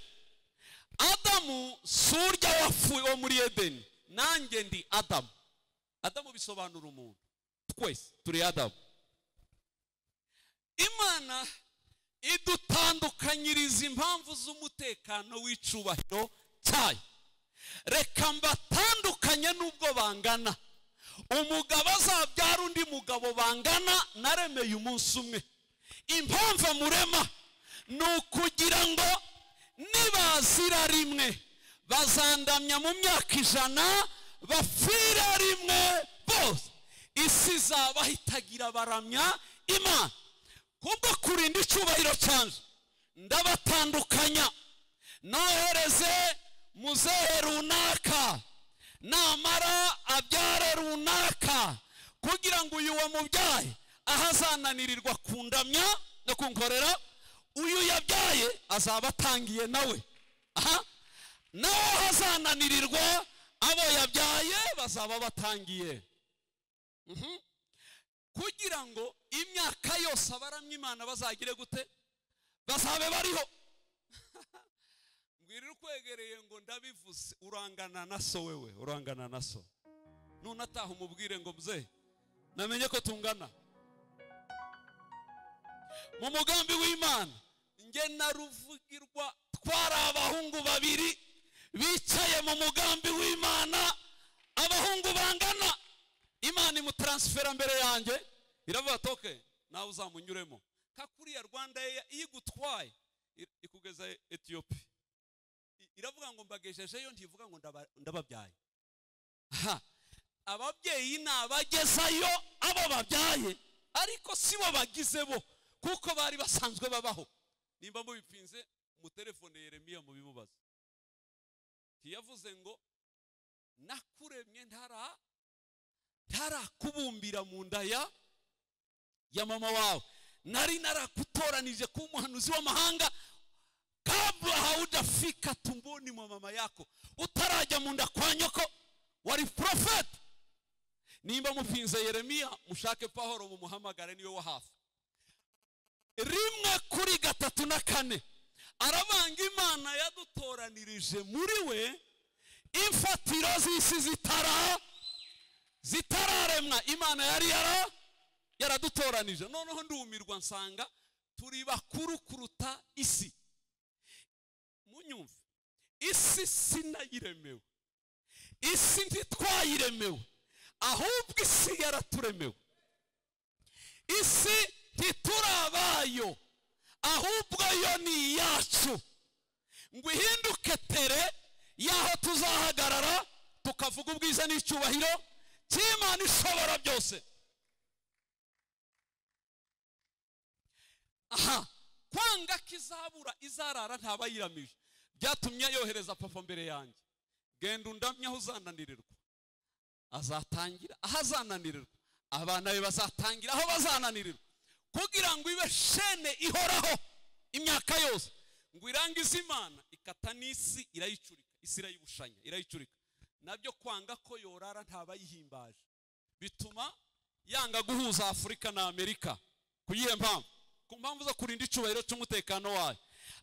Adamu surya wapfuye wo muri Edeni, nanjye ndi Adamu. Adamu bisobanura umuntu, twese turi Adamu. Imana idutandukanyiriza impamvu z'umutekano w'icubahiro cyayo. Reka mbatandukanye n'ubwo bangana. Umugabo azabyara undi mugabo bangana, naremeye umunsi umwe. Impamvu murema ni ukugira ngo nibazira rimwe bazandamya mu myaka 100, bapfira rimwe bose. Isi izaba itagira baramya Imana. Kubwo kurinda icyubahiro cyanjye ndabatandukanya. Nohereze muzehe runaka, namara abyare runaka, kugira ngo uyu wamubyaye ahazananirirwa kundamya no kunkorera, uyu yabyaye azaba atangiye nawe. Nawe hazananirirwa abo yabyaye bazaba batangiye. Kugira ngo imyaka yose abaramya Imana bazagire gute? Bazabe bariho. Mbwirira ukwegereye ngo ndabivuze, urangana na so wewe, urangana na so. None ataha umubwire ngo mzee, namenye ko tungana. Mu mugambi w'Imana nge na Ruvugirwa twari abahungu babiri bicaye mu mugambi w'Imana, abahungu bangana. Imana imutaransfera mbere yanjye iravuga toke nawe uzamunyuremo. Kakuriya Rwanda igutwaye ikugeza Ethiopia, iravuga ngo mbagejejeyo, ntivuga ngo ndababyaye. Ababyeyi nabagezayo abo babyaye, ariko sibo bagize bo, kuko bari basanzwe babaho. Nimba mubipinze mu telefone Yeremiya mu bimubaza, ntiyavuze ngo nakuremye ntarakubumbira mu nda ya mama wawe, nari narakutoranije kuba umuhanuzi w'amahanga kabla haujafika tumboni mwa mama yako, utarajya mu nda kwa nyoko wari prophet. Nimba mupinze Yeremiya mushake Pahoro mumuhamagare, niwe wa hafi. 1:3-4 arabanga Imana yadutoranirije muri we imfatiro z'isi zitararemwa. Imana yari yaradutoranije. Noneho ndumirwa nsanga turi bakuru kuruta isi. Munyumve, isi sinayiremewe, isi ntitwayiremewe, ahubwo isi yaraturemewe. Isi ntiturabayo, ahubwo yo ni yacu, ngo ihinduke tere yaho tuzahagarara tukavuga ubwiza n'icyubahiro cy'Imana ishobora byose. Kwanga kizabura izarara ntabayiramije byatumye yohereza papa mbere yanjye, genda undamye aho uzananirirwa. Azatangira aho azananirirwa, abana be bazatangira aho bazananirirwa, kugira ngo ibe shene ihoraho imyaka yose, ngo irangize Imana ikata n'isi irayicurika, isi irayibushanya irayicurika. Nabyo kwanga ko yorara ntabayihimbaje bituma yanga guhuza Afurika na Amerika. Kuyihe mpamvu? Ku mpamvu zo kurinda icubahiro cy'umutekano wayo.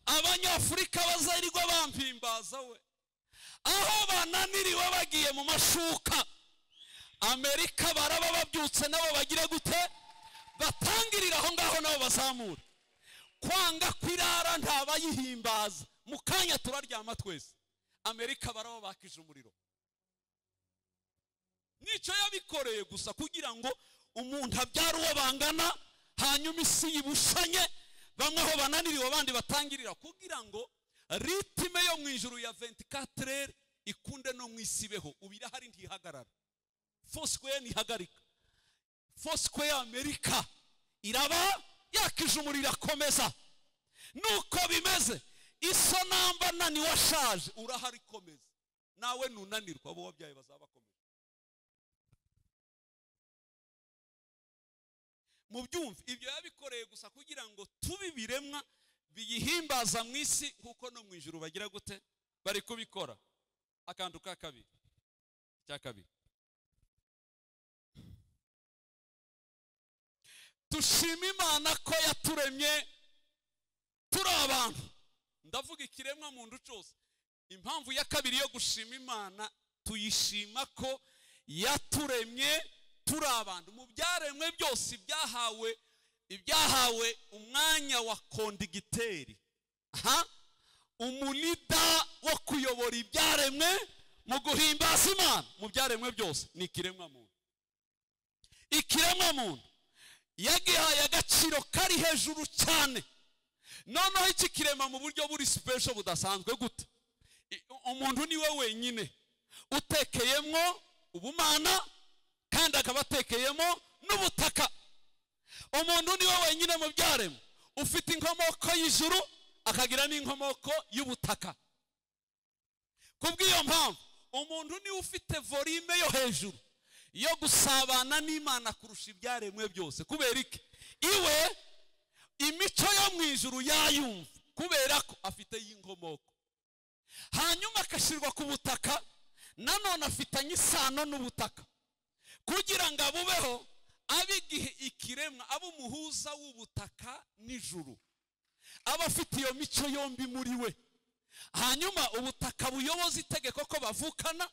Abanyafurika bazarirwa bampimbaza we, aho bananiriwe bagiye mu mashuka, Amerika baraba babyutse nabo bagire gute, batangirira aho ngaho nabo bazamura. Kwanga kwirara ntabayihimbaza, mu kanya turaryama twese. Amerika baraba bakije umuriro. Nico yabikoreye gusa kugira ngo umuntu abyara uwo bangana, hanyuma isi yibushanye, bamwe aho bananiriwe abandi batangirira, kugira ngo ritime yo mu ijuru ya 24 ikunde no mu isi beho. Ubira hari ntihagarara, Foursquare ntihagarika. Foursquare Amerika iraba yakije umuriro akomeza. Nuko bimeze, iso namba nani washaje urahari komeza, nawe nunanirwa abo wabyaye bazabakomeza. Mu byumve ibyo yabikoreye gusa kugira ngo tubibiremwa biyihimbaza mu isi, kuko no mu ijuru bagira gute, bari kubikora. Akantu ka kabiri cya kabiri, dushima Imana ko yaturemye turi abantu. Ndavuga ikiremwa muntu cyose. Impamvu ya kabiri yo gushima Imana, tuyishima ko yaturemye turi abantu. Mu byaremwe byose ibyahawe umwanya wa kondigiteri, umunida wo kuyobora ibyaremwe mu guhimbaza Imana. Mu byaremwe byose ni ikiremwa muntu. Ikiremwa muntu yagihaye agaciro kari hejuru cyane. Noneho iki kirema mu buryo buri special budasanzwe gute, umuntu niwe wenyine utekeyemo ubumana kandi akaba atekeyemo n'ubutaka. Umuntu niwe wenyine mu byaremwe ufite inkomoko y'ijuru akagira n'inkomoko y'ubutaka. Kubw'iyo mpamvu umuntu niwe ufite volume yo hejuru yo gusabana n'Imana kurusha ibyaremwe byose. Kubera iki? Iwe imico yo mu ijuru yayumva, kubera ko afite y'inkomoko. Hanyuma akashirwa ku butaka, nanone afitanye isano n'ubutaka, kugira ngo abubeho abigihe ikiremwa abo umuhuza w'ubutaka n'ijuru, aba afite iyo mico yombi muri we. Hanyuma ubutaka buyoboza itegeko ko bavukana,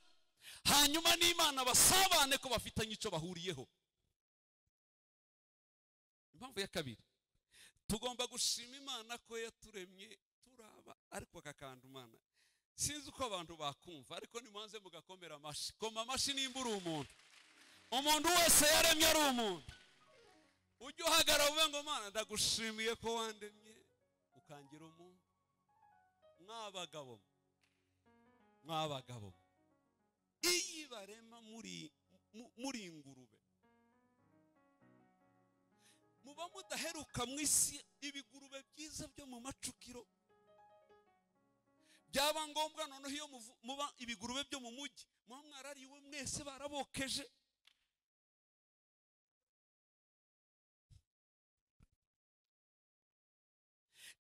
hanyuma n'Imana basabane ko bafitanye icyo bahuriyeho. Impamvu ya kabiri, tugomba gushima Imana ko yaturemye turaba, ariko akakanda Imana sinzi uko abantu bakumva, ariko nimuanze mugakomera amashi. Koma amashi nimba uri umuntu wese yaremye ari umuntu. Ujye uhagara uvuga ngo Mana ndagushimiye ko wandemye ukangira umuntu. Mwabagabo iyi barema muri ingurube, muba mudaheruka mu isi ibigurube byiza byo mu macukiro. Byaba ngombwa noneho iyo muba ibigurube byo mu mujyi muba mwarariwe mwese barabokeje.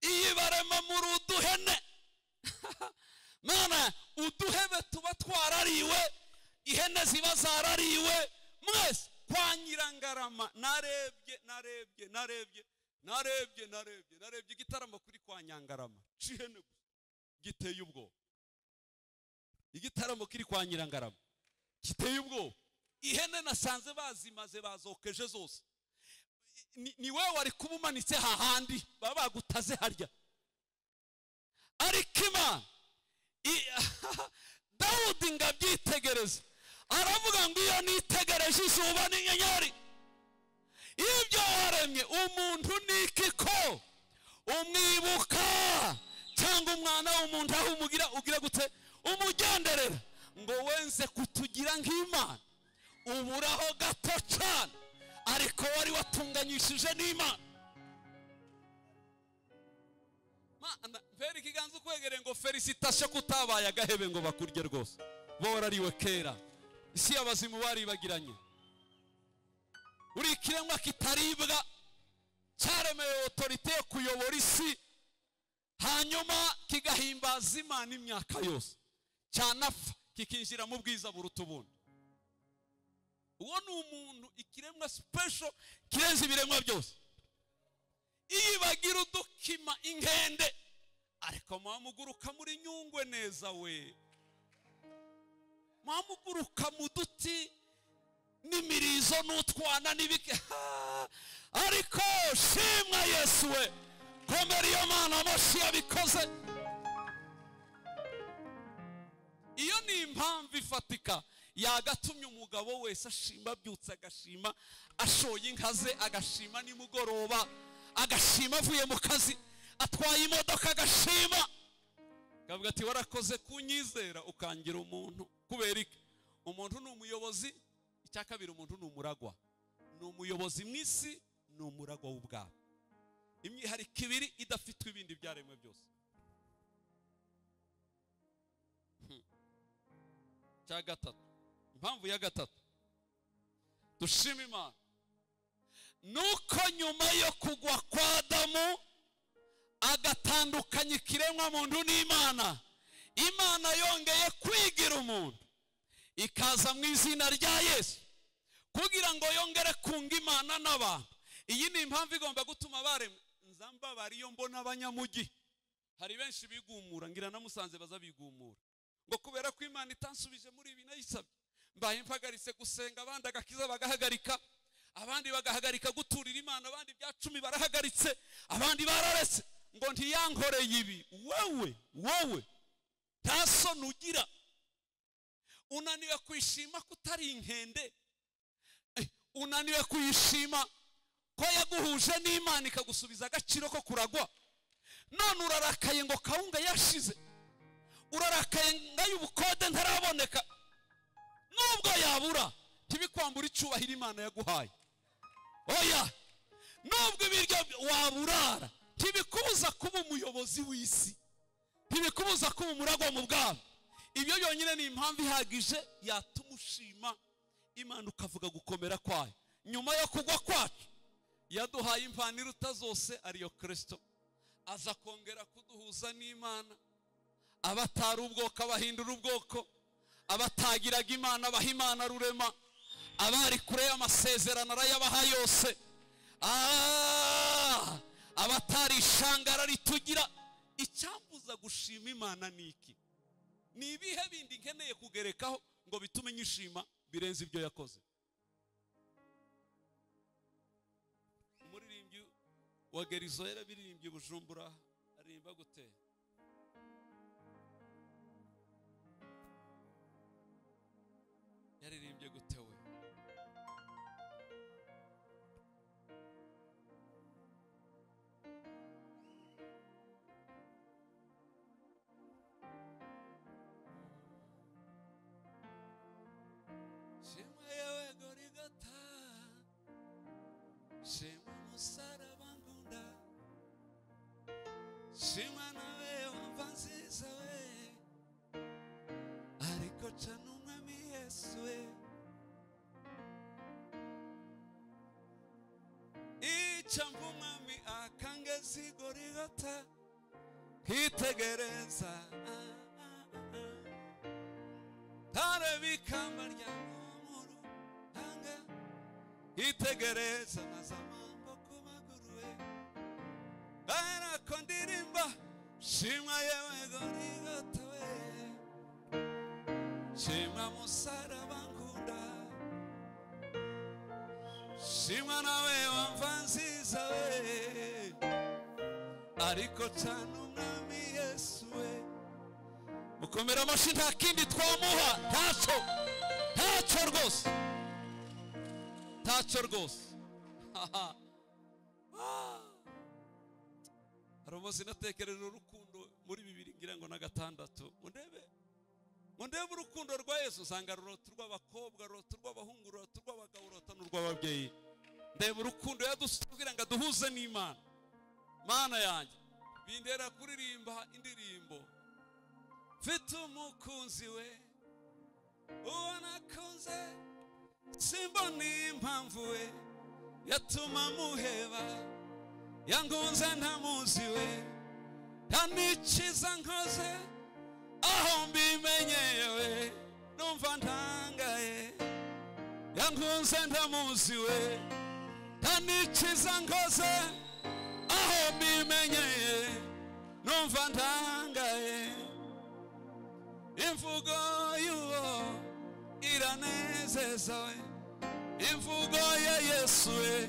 Iyi barema muri uduhene Mana uduhebe tuba twarariwe, ihene ziba zarariwe mwese kwa Nyirangarama. Narebye igitaramo kuri kwa Nyangarama c'ihene gusa giteye ubwoba. Igitaramo kiri kwa Nyirangarama giteye ubwoba. Ihene nasanze bazimaze bazokeje zose. Ni wewe wari kubumanitse hahandi baba bagutaze harya. Ariko Imana Dawudi ngabyitegereza aravuga ngo iyo nitegereje izuba n'inyenyeri ibyo waremye, umuntu niki ko umwibuka, cyangwa umwana w'umuntu aho ugira gute umugenderera, ngo wenze kutugira nk'Imana uburaho gato cyane, ariko wari watunganyishije n'Imana. Mana veri ikiganza ukwegere ngo felicitation kutabaye agahebe ngo bakurye rwose, borariwe kera. Isi y'abazimu baribagiranye. Uri ikiremwa kitaribwa cyaremeye autorité yo kuyobora isi, hanyuma kigahimbaza Imana imyaka yose, cyanapfa kikinjira mu bwiza buruta ubundi. Uwo ni umuntu, ikiremwa special kirenze ibiremwa byose. Iyi bagira udukima inkende, ariko mwamuguruka muri Nyungwe neza we, mwamuguruka mu duti n'imirizo n'utwana n'ibike. Ariko shimwa Yesu we, komera iyo Mana amashi yabikoze. Iyo ni impamvu ifatika yagatumye umugabo wese ashima, abyutse agashima, ashoye inka ze agashima, nimugoroba agashima, avuye mu kazi atwaye imodoka agashima, kavuga ati warakoze kunyizera ukangira umuntu. Kubera iki? Umuntu ni umuyobozi. Icya kabiri, umuntu ni umuragwa. Ni umuyobozi mu isi, ni umuragwa w'ubwabo. Imyihariko ibiri idafitwe ibindi byaremwe byose. Cya gatatu, impamvu ya gatatu dushima Imana nuko nyuma yo kugwa kwa Adamu agatandukanya ikiremwa muntu n'Imana, Imana yongeye kwigira umuntu ikaza mu izina rya Yesu kugira ngo yongere kunga Imana n'abantu. Iyi ni impamvu igomba gutuma baremwe. Nzamba bariyo mbona abanyamugi hari benshi bigumura, ngira namusanze bazabigumura ngo kubera ko Imana itansubije muri ibi nayisabye, mbaye mpagaritse gusenga, abandi agakiza bagahagarika, abandi bagahagarika guturira Imana, abandi bya 10 barahagaritse, abandi bararetse ngo ntiyankoreye ibi. Wowe ntaso nugira, unaniwe kwishima kutari inkende, unaniwe kwishima ko yaguhuje n'Imana ikagusubiza agaciro ko kuragwa. None urarakaye ngo kawunga yashize, urarakaye ngayo ubukode ntaraboneka. Nubwo yabura tibikwambura icyubahiro Imana yaguhaye. Oya, nubwo ibiryo waburara tibikubuza kuba umuyobozi w'isi, tibikubuza kuba umuragwa mu bwabo. Ibyo yonyine ni impamvu ihagije yatuma ushima Imana ukavuga gukomera kwayo. Nyuma yo kugwa kwacu yaduhaye impano iruta zose, ariyo Kristo. Aza kongera kuduhuza n'Imana, abatari ubwoko abahindura ubwoko, abatagiraga Imana abaha Imana rurema, abari kure y'amasezerano arayabaha yose, abatari ishangara ritugira. Icyambuza gushima Imana niki? Ni ibihe bindi nkeneye kugerekaho ngo bitume nyishima birenze ibyo yakoze? Umuririmbyi wagerizo yarabirimbye Bujumbura aririmba gute? Yaririmbye gute we? Shema yewe Gorigota, shema musaraba ngunda, shema nawe wumva nziza we, ariko cana umwami Yesu we. Icamva umwami akangeza i Gorigota, kitegereza tareba ikamba ryawe mu ruhanga, kitegereza maze amambo ku maguru we. Ariko ndirimba shimwa yewe Gorigota we, shimwa musaraba ngunda, shimwa nawe wumva nziza we, ariko cana umwami Yesu we. Mukomera amashyi nta kindi twamuha, ntacyo rwose, ntacyo rwose. Hari umunsi natekereje urukundo muri 2006 mundebe urukundo rwa Yesu, usanga ruroto rw'abakobwa, ruroto rw'abahungu, ruroto rw'abagabo, ruroto n'urw'ababyeyi. Ndebe urukundo yadusubira ngo duhuze n'Imana. Mana yanjye bindera kuririmba indirimbo, mfite umukunzi we uwo nakunze, simbona impamvu we yatuma muheba, yangunze ntamuzi we, ntanikiza nkoze aho mbimenyeye we, numva ntangaye, yangunze ntamuzi we, ntanikiza nkoze aho mbimenyeye, numva ntangaye. Imvugo y'uwo iranezeza we, imvugo ya Yesu we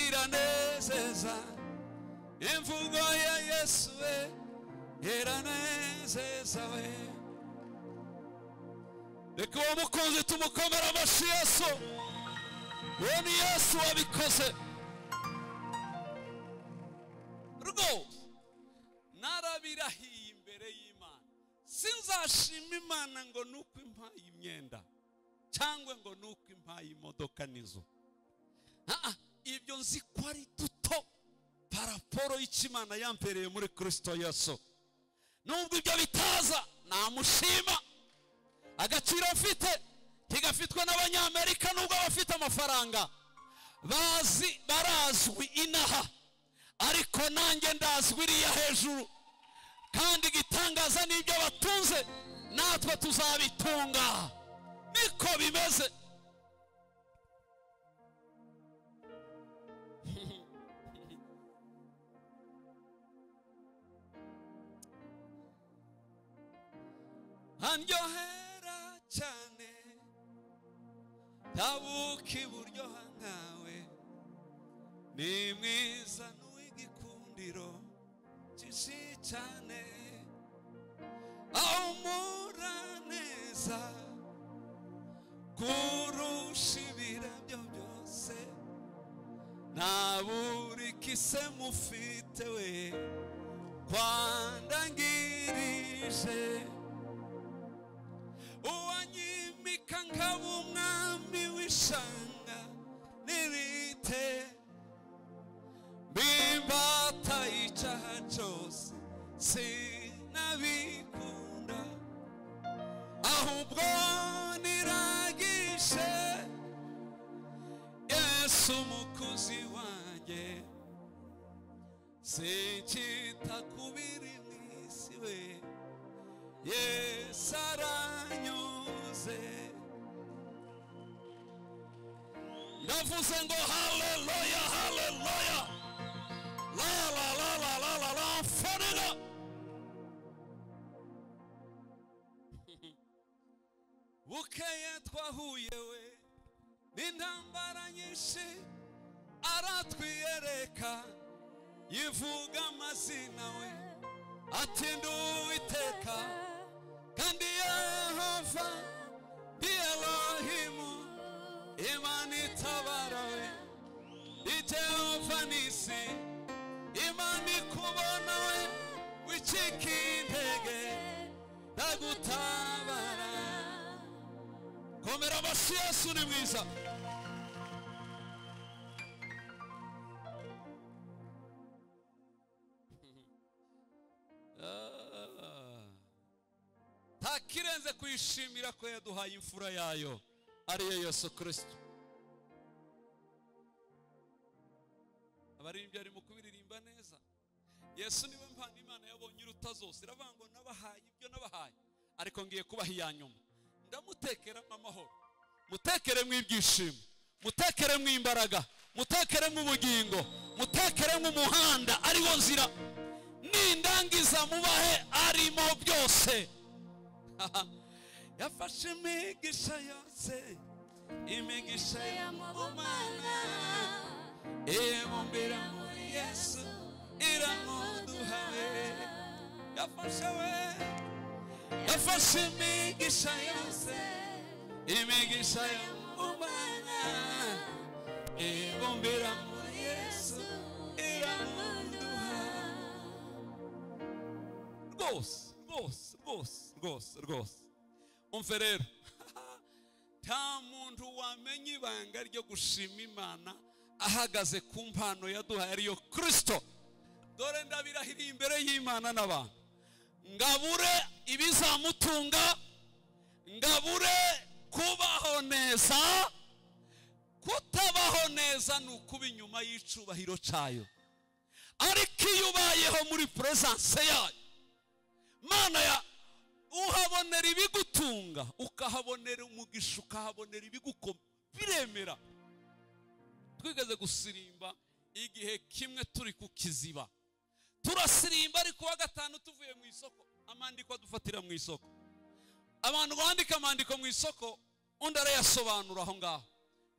iranezeza, imvugo ya Yesu we iranezeza we. Reka uwo mukunzi tumukomera amashyi Yesu, uwo ni Yesu wabikoze rwose. Narabirahiye imbere y'Imana, sinzashima Imana ngo nuko impaye imyenda cyangwa ngo nuko impaye imodoka nizo. Ibyo nzi ko ari duto paraporo y'Imana yampereye muri Kristo Yesu. Nubwo ibyo bitaza namushima, agaciro mfite kigafitwe n'Abanyamerika nubwo bafite amafaranga. Barazwi inaha, ariko nanjye ndazwi iriya hejuru, kandi igitangaza n'ibyo batunze natwe tuzabitunga. Niko bimeze. Andyohera cyane tabuka iburyoha nkawe, ni mwiza n'uw'igikundiro cyinshi cyane, ahumura neza kurusha ibirabyo byose, nta burikise mufite we kwandangirije, uwanyimika nkaba umwami w'ishanga n'irite, bimbata icyaha cyose sinabikunda, ahubwo niragishe Yesu umukozi wanjye, sinkita kubiri mu isi we, Yesu aranyuze. Ndavuze ngo haleluya, haleluya, la la la la la la la forera. Bukeye twahuye we n'intambara nyinshi, aratwiyereka yivuga amazina we ati nduwiteka kandi Yehova ndi Elohimu Imana itabara we ndi Jehova nisi Imana ikubona we wicika intege ndagutabara. Komera amashyi, Yesu ni mwiza. Takirenze kwishimira ko yaduhaye imfura yayo ariyo Yesu Kristo. Abaririmbyi ari mu kubiririmba neza. Yesu niwe mpano Imana yabonye iruta zose. Iravuga ngo nabahaye ibyo nabahaye ariko ngiye kubaha iyanyuma. Ndamutekera amahoro, mutekere mu ibyishimo, mutekere mu imbaraga, mutekere mu bugingo, mutekere mu muhanda ariwo nzira, nindangiza mubahe arimo byose. Yafashe imigisha yose, imigisha y'amana ibumbira muri Yesu iramuduha. Yafashe imigisha yose, imigisha y'amana ibumbira muri Yesu iramuduha. Rwose umve rero, nta muntu wamenya ibanga ryo gushima Imana ahagaze ku mpano yaduhaye ariyo Kristo. Dore ndabirahiriye imbere y'Imana n'abantu, ngabure ibizamutunga, ngabure kubaho neza. Kutabaho neza ni ukuba inyuma y'icubahiro cyayo, ariko iyo ubayeho muri presence yayo Mana ya uhabonera ibigutunga, ukahabonera umugisha, ukahabonera ibigukoma, biremera. Twigeze gusirimba igihe kimwe turi ku kiziba, turasirimba ariko wa gatanu tuvuye mu isoko, amandiko adufatira mu isoko. Abantu bandika amandiko mu isoko, undi arayasobanura aho ngaho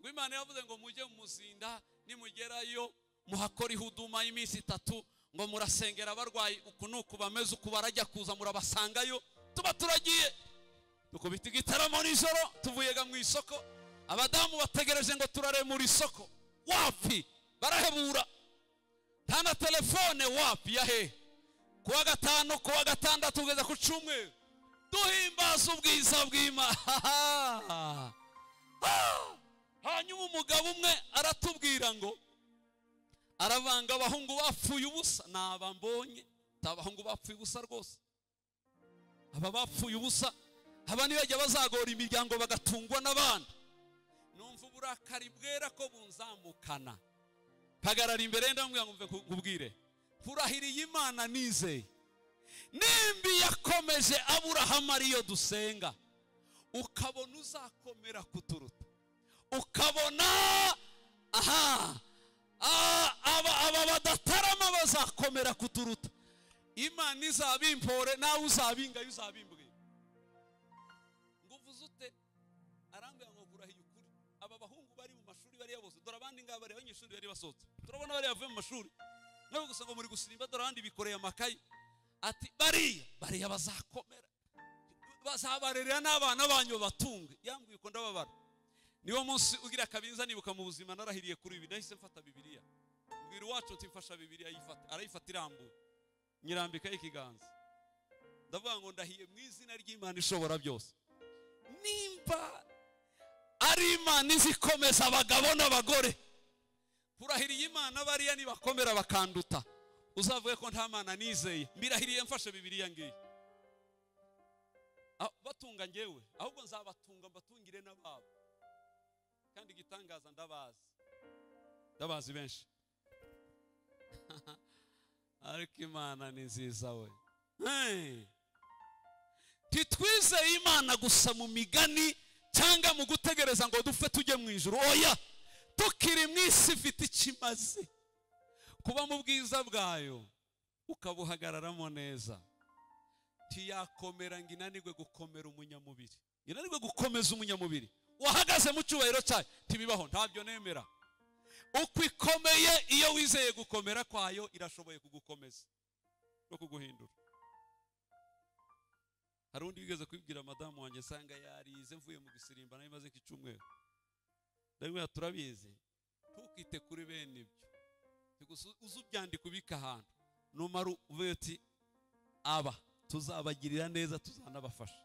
ngo Imana yavuze ngo mujye mu muzinda, nimugerayo muhakora ihuduma y'iminsi 3, ngo murasengera abarwayi uku nuku bameze uku barajya kuza murabasangayo. Tuba turagiye dukubita igitaramo nijoro, tuvuyega mu isoko, abadamu bategereje ngo turare muri isoko, wapi barahebura, nta na telefone, wapi yahe. Kuwa gatanu, kuwa gatandatu, kugeza ku cyumweru duhimbaza ubwiza bw'Imana. Hanyuma umugabo umwe aratubwira ngo aravanga abahungu bapfuye ubusa. Naba mbonye abahungu bapfuye ubusa rwose, aba bapfuye ubusa, aba nibajya bazagora imiryango bagatungwa n'abandi. Numva uburakari bwera ko bunzamukana, hagarara imbere ndamubwira ngo mve kubwire, kurahiriye Imana nizeye, nimbi yakomeje Aburahamu ariyo dusenga, ukabona uzakomera kuturuta, ukabona aba badatarama bazakomera kuturuta, Imana izabimpore nawe uzabingayo uzabimbwira. Nguvuze ute? Arambwira ngo kurahiye ukuri, aba bahungu bari mu mashuri bari bose, dore abandi ngaba bari abanyeshuri bari basohotse, turabona bari bavuye mu mashuri, nawe gusa ngo muri gusirimba, dore abandi bikoreye amakayi. Ati bariya bazakomera, bazabarerera n'abana banyu batunge. Yambwiye uko ndababara. Niwo munsi ugira kabinza nibuka mu buzima narahiriye kuri ibi, nahise mfata Bibiliya, mbwira iwacu ntifasha Bibiliya yifata, arayifata irambuye, nyirambika ikiganza, ndavuga ngo ndahiye mu izina ry'Imana ishobora byose, nimba ari Imana izikomeza abagabo n'abagore, kurahiriye Imana bariya nibakomera bakanduta, uzavuge ko nta Mana nizeye. Mbirahiriye mfashe Bibiliya ngiye, batunga ngewe, ahubwo nzabatunga mbatungire n'ababo. Kandi igitangaza ndabazi benshi. Ariko Imana ni nziza we. Titwizeye Imana gusa mu migani cyangwa mu gutegereza ngo dupfe tujye mu ijuru. Oya, tukiri mu isi ifite ikimaze, kuba mu bwiza bwayo ukabuhagararamo neza. Tiyakomera ngo inanirwe gukomera umunyamubiri, inanirwe gukomeza umunyamubiri wahagaze mu cyubahiro cyayo, tibibaho, ntabyo nemera. uko ikomeye iyo wizeye gukomera kwayo irashoboye kugukomeza no kuguhindura. Hari undi wigeze kwibwira madamu wanjye sanga yarize mvuye mu gisirimba nayo imaze k'icyumweru. Ndabwira turabizi ntukite kuri bene ibyo uzubyandika ubika ahantu numara uvuye uti aba tuzabagirira neza tuzanabafasha.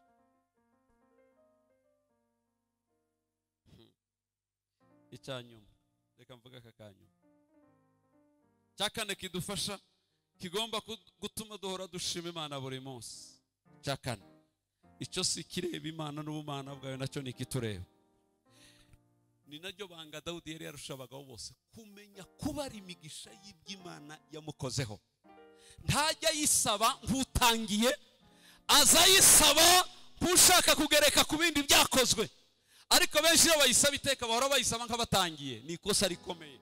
Icyanyuma reka mvuga aka kanyuma cyakane kidufasha kigomba gutuma duhora dushima Imana buri munsi. Cyakane icyo si kireba Imana n'ubumana bwawe nacyo nikitureba. Ni naryo banga Dawudi yari yarusha abagabo bose kumenya kubara imigisha y'iby'Imana yamukozeho. Ntajya yisaba nk'utangiye, aza yisaba nk'ushaka kugereka ku bindi byakozwe. Ariko benshi iyo bayisaba iteka bahora bayisaba nk'abatangiye. Ni ikosa rikomeye.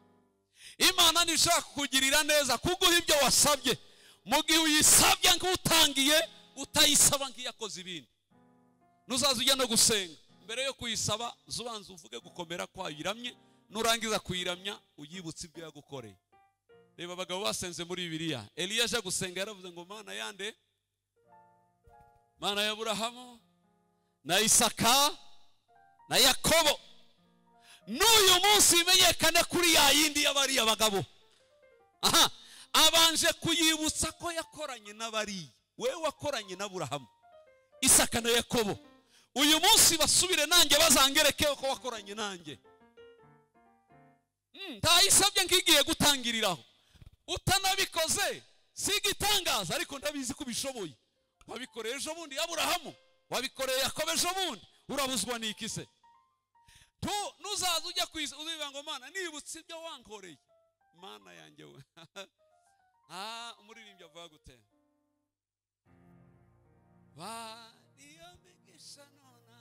Imana nishaka kugirira neza kuguha ibyo wasabye, mu gihe uyisabye nk'utangiye utayisaba nk'iyakoze ibindi. Nuzaza ujya no gusenga mbere yo kuyisaba zubanza uvuge gukomera kwayo iramye, nurangiza kuyiramya uyibutse ibyo yagukoreye. Reba abagabo basenze muri Bibiliya. Eliya aje gusenga yaravuze ngo Mana yande, Mana ya Aburahamu na Isaka na Yakobo, n'uyu munsi imenyekane kuri ya yindi y'abari abagabo. Aha, abanje kuyibutsa ko yakoranye n'abari, wewe wakoranye na Aburahamu, Isaka na Yakobo. Uyu munsi basubire nanjye bazangereke ko wakoranye nanjye. Ntayisabye nkigiye gutangiriraho. Utanabikoze sigitangaza, ariko ndabizi ko bishoboye. Wabikoreye ejo bundi Aburahamu, wabikoreye Yakobo ejo bundi, urabuzwa n'iki se? Nuzaza ujya uzivuga ngo Mana nibutse ibyo wankoreye. Mana yanjye we. Umuririmbyi avuga gute? Bariyo migisha nona.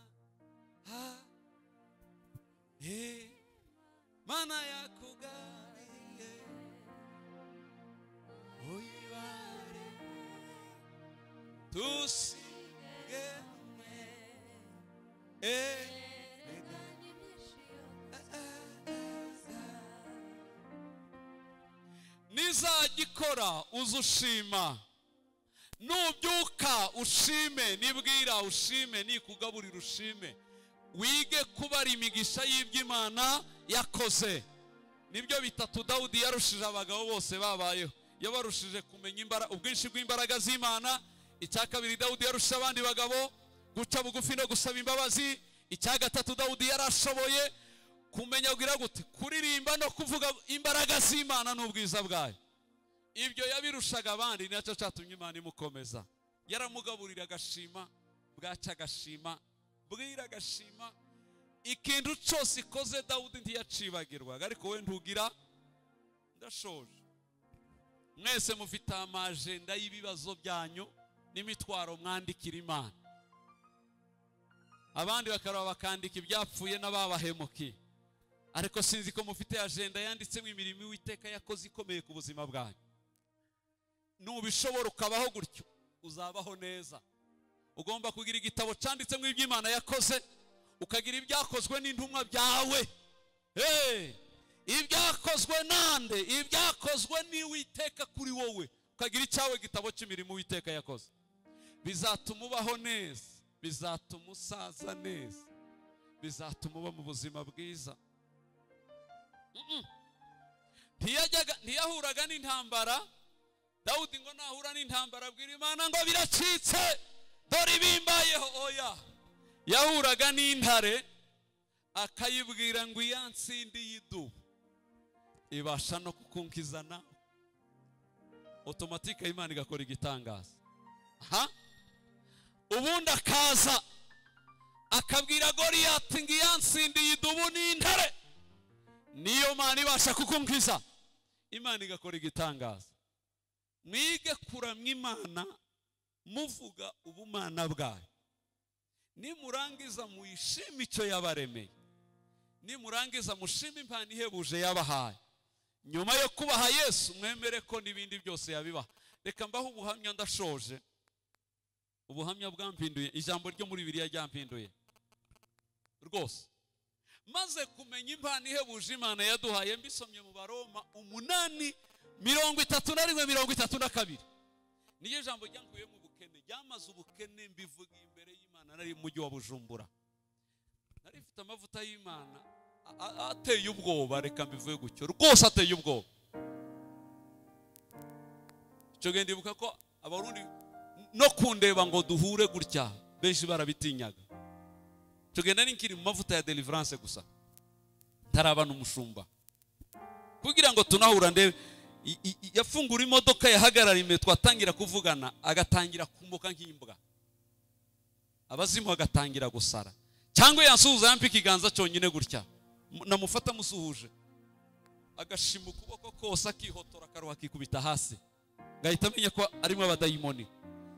Mana yakugariye. Uyibare. Tusige nizagikora uzushima, nubyuka ushime, nibwira ushime, nikugaburira ushime. Wige kubara imigisha y'iby'Imana yakoze. Nibyo bitatu Dawudi yarushije abagabo bose babayeho. Yabarushije kumenya ubwinshi bw'imbaraga z'Imana. Icya kabiri Dawudi yarushije abandi bagabo guca bugufi no gusaba imbabazi. Icya gatatu Dawudi yarashoboye kumenya kugira gute kuririmba no kuvuga imbaraga z'Imana n'ubwiza bwayo. Ibyo yabirushaga abandi, nacyo cyatumye Imana imukomeza. Yaramugaburira agashima, bwaca agashima, bwira agashima. Ikintu cyose ikoze Dawudi ntiyacibagirwaga. Ariko we ntugira. Ndashoje. Mwese mufite amajenda y'ibibazo byanyu n'imitwaro mwandikira Imana. Abandi bakaraba bakandika ibyapfuye n'ababahemukiye. Ariko sinzi ko mufite agenda yanditsemo imirimo Uwiteka yakoze ikomeye ku buzima bwanyu. Nubishobora ukabaho gutyo uzabaho neza. Ugomba kugira igitabo cyanditsemo iby'Imana yakoze, ukagira ibyakozwe n'intumwa byawe. Ibyakozwe nande, ibyakozwe ni Uwiteka kuri wowe, ukagira icyawe gitabo cy'imirimo Uwiteka yakoze. Bizatuma ubaho neza, bizatuma usaza neza, bizatuma uba mu buzima bwiza. Ntiyahuraga n'intambara. Dawudi ngo nahura n'intambara abwira Imana ngo biracitse dore ibimbayeho. Oya, yahuraga n'intare akayibwira ngo iyansindi yidubu ibasha no kukunkiza nawe. Automatique Imana igakora igitangaza. Ubundi akaza akabwira Goliyati ngo iyansindi yidubu n'intare niyo Mana ibasha kukunkiza. Imana igakora igitangaza. Mwige kuramya Imana muvuga ubumana bwayo. Nimurangiza muyishime icyo yabaremeye, nimurangiza mushime impano ihebuje yabahaye. Nyuma yo kubaha Yesu mwemere ko n'ibindi byose yabibaha. Reka mbaho ubuhamya ndashoje. Ubuhamya bwampinduye, ijambo ryo muri Bibiliya ryampinduye rwose. maze kumenya impano ihebuje Imana yaduhaye, mbisomye mu Baroma 8:31-32. Niyo jambo ryankuye mu bukene, ryamaze ubukene mbivuga imbere y'Imana. Nari mu mujyi wa Bujumbura, nari mfite amavuta y'Imana ateye ubwoba, reka mbivuye gutyo, rwose ateye ubwoba. Cyo genda ibuka ko abarundi no kundeba ngo duhure gutya benshi barabitinyaga. Cyo genda ninkiri mu mavuta ya deliverance gusa, ntarabana umushumba kugira ngo tunahura ndebe. Yafungura imodoka yahagarara imbere, twatangira kuvugana agatangira kumoka nk'imbwa, abazimu agatangira gusara, cyangwa yansuhuza yampa ikiganza cyonyine gutya, namufata musuhuje agashima ukuboko kose akihotora akaruha kikubita hasi, ngahita amenya ko arimo abadayimoni.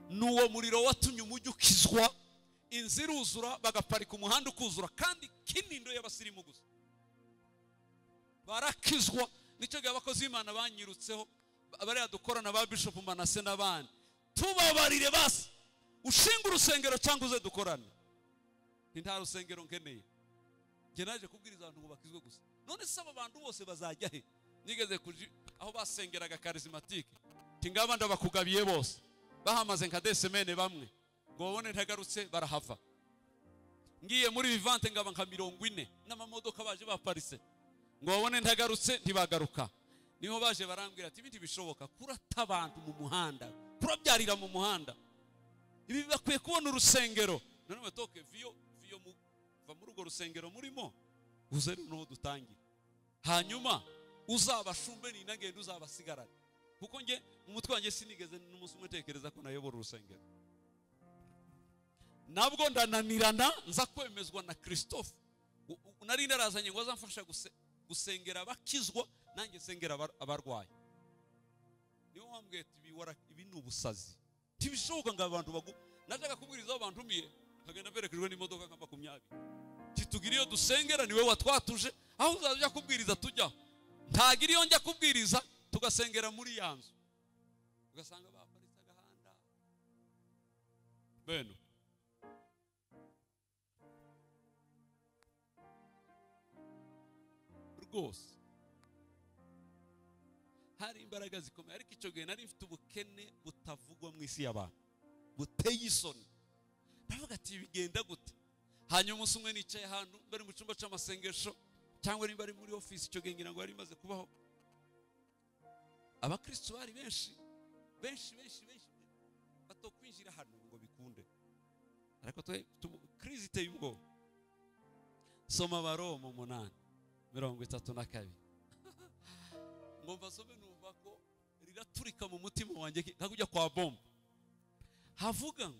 Nuwo muriro watumye umujyi ukizwa, inzira uzura, bagaparika umuhanda ukuzura, kandi kinindo y'abasirimu gusa barakizwa. Nicyo gihe abakozi b'Imana banyirutseho, bariya dukorana ba Bishop Manase n'abandi, tubabarire basi ushinga urusengero cyangwa uze dukorane. Nta rusengero nkeneye, nge naje kubwiriza abantu ngo bakizwe gusa. None se aba bantu bose bazajya he? Nigeze aho basengeraga charismatique, tingaba ndabakugabiye bose, bahamaze nka desemene bamwe ngo babone ntagarutse barahava. Ngiye muri vivante ngaba nka 40 n'amamodoka baje baparise, ngo babone ntagarutse ntibagaruka. Niho baje barambwira ati ibindi bishoboka kurata abantu mu muhanda, kurabyarira mu muhanda, ibi bakwiye kubona urusengero. None metoke viyo va muri urwo rusengero murimo, uze no dutangira, hanyuma uzabashumbe ni nagenda uzabasigarane. Kuko nge mu mutwe wanjye sinigeze n'umunsi umwe tekereza ko nayobora urusengero. Nabwo ndananirana nza kwemezwa na Christophe, nari narazanye ngo azamfasha gusengera abakizwa, nanjye sengera abarwayi. Niyo wambwiye ati ibi ni ubusazi, tibishoboka ngo abantu najyaga kubwiriza abantu miye kagenda berekejwe n'imodoka nka 20. Titugira iyo dusengera niwe watwatuje, aho uzajya kubwiriza tujya, ntagira iyo njya kubwiriza tugasengera muri yanzu, ugasanga baparitse agahanda beno. Rwose hari imbaraga zikomeye, ariko icyo gihe nari mfite ubukene butavugwa mu isi y'abantu, buteye isoni. Ndavuga ati bigenda gute? Hanyuma umunsi umwe nicaye ahantu bari mu cyumba cy'amasengesho, cyangwa nimba ari muri office, icyo gihe ngira ngo yari imaze kubaho, abakristo bari benshi batokwinjira hano ngo bikunde, ariko krizi iteye ubwoba. Soma Baroma 8:32 ngo mbasome, numva ko riraturika mu mutima wanjye nkakujya kwa bomba. Havuga ngo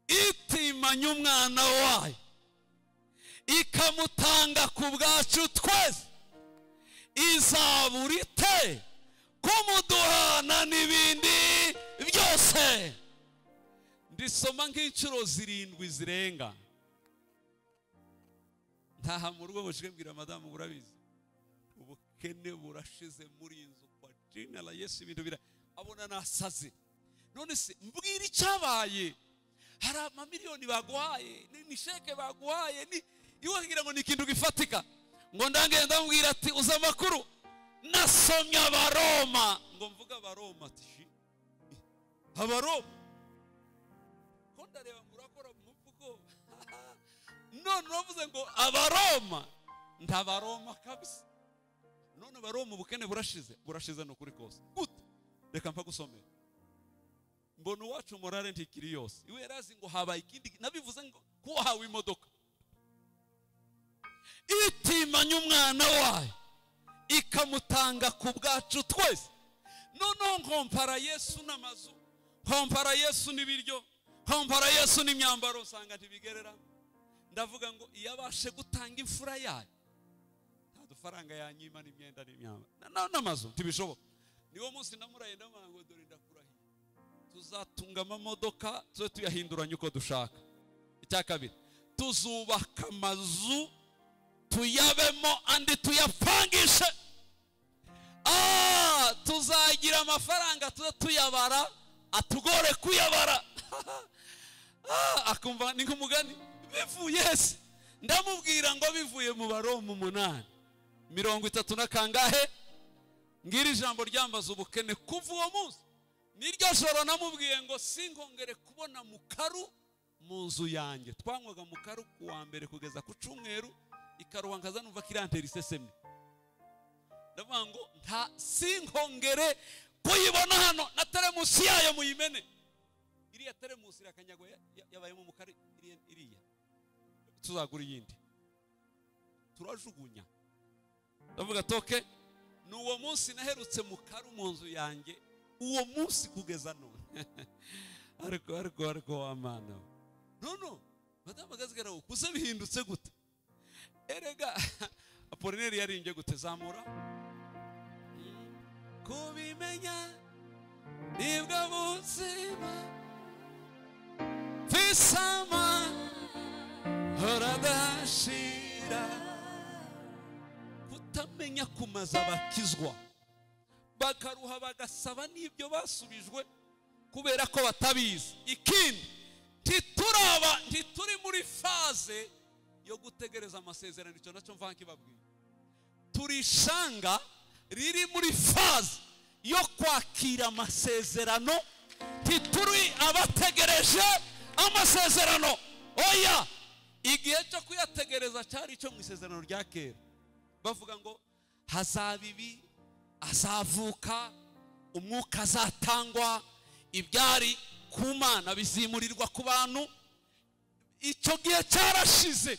itimanya umwana wayo ikamutanga ku bwacu twese, izaburite kumuduhana n'ibindi byose. Ndisoma nk'inshuro 7 zirenga. Ntaha mu rugo bushike mbwira madamu, burabizi ubukene burashize muri inzu kwa jina la Yesu, ibintu abona nasaze. None se mbwira icyabaye? Hari amamiliyoni baguhaye, ni sheke baguhaye, ni iwe ngira ngo ni ikintu gifatika. Ngo ndagenda mbwira ati uza amakuru nasomye Abaroma, ngo mvuga Abaroma ati Abaroma ko ndareba murakora mu mvugo. None navuze ngo Abaroma, ndabaroma kabisa. None Abaroma ubukene burashize no kuri kose gute? Reka mpa gusomera. Mbona uwacu morale ntikiri yose, iwe yarazi ngo habaye ikindi, nabivuze ngo ko hawe imodoka. Itimanya umwana wayo ikamutanga ku bwacu twese. None nkompara Yesu n'amazu, nkompara Yesu n'ibiryo, nkompara Yesu n'imyambaro, usanga ntibigerera. Ndavuga ngo iyo abashe gutanga imfura yayo, nta dufaranga yanyima n'imyenda n'imyambaro n'amazu ntibishoboka. Niwo munsi namuraye ndamango, dore ndakurahiye tuzatunga amamodoka tuze tuyahinduranye uko dushaka. Icya kabiri, tuzubaka amazu tuyabemo andi tuyapangishe. Tuzagira amafaranga tuze tuyabara, atugore kuyabara. Akumva ni nk'umugani bivuye hese, ndamubwira ngo bivuye mu Baroma 8:30 na kangahe, ngira ijambo ryambaza ubukene. Kuva uwo munsi niryo joro namubwiye ngo sinkongere kubona mukaru mu nzu yanjye. Twanywaga mukaru kuwa mbere kugeza ku cyumweru, ikaruha nkaza numva kirantera iseseme. Ndavuga ngo nta sinkongere kuyibona hano na teremusi yayo muyimene. Iriya teremusi irakanyagwa yabayemo mukari iriya. Tuzagura iyindi. Turajugunya. Ndavuga toke n'uwo munsi naherutse mukaru mu nzu yanjye. Uwo munsi kugeza none. ariko wamana. No. Madame Gazigara ukuze bihindutse gute? Erega Apolineri yarinje gute zamura? Kubimenya nibwo buzima fisama horadashira. Kutamenya kumaza bakizwa bakaruha bagasaba n'ibyo basubijwe kubera ko batabizi. Ikindi ntituri muri faze yo gutegereza amasezerano. Icyo nacyo mvanki babwiye, turishanga riri muri faze yo kwakira amasezerano. Ntituri abategereje amasezerano. Oya, igihe cyo kuyategereza cyari icyo mu isezerano rya kera. Bavuga ngo hazabibi, azavuka, umwuka azatangwa, ibyari ku Mana bizimurirwa ku bantu. Icyo gihe cyarashize.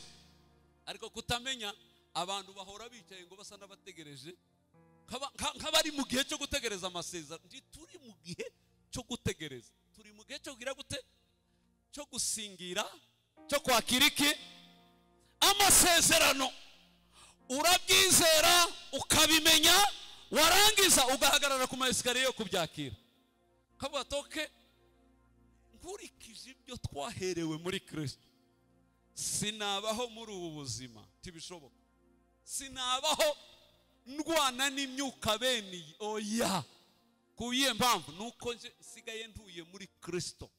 Ariko kutamenya, abantu bahora bicaye ngo basa n'abategereje nk'abari mu gihe cyo gutegereza amasezerano. Turi mu gihe cyo gutegereza, turi mu gihe cyo kugira gute, cyo gusingira, cyo kwakira iki amasezerano. Urabyizera ukabimenya, warangiza ugahagarara ku maesikariye yo kubyakira. Kavuga toke nkurikije ibyo twaherewe muri Kristo, sinabaho muri ubu buzima, tibishoboka. Sinabaho ndwana n'imyuka beni. Oya, kuyiye mpamvu nuko nsigaye ntuye muri Kristo.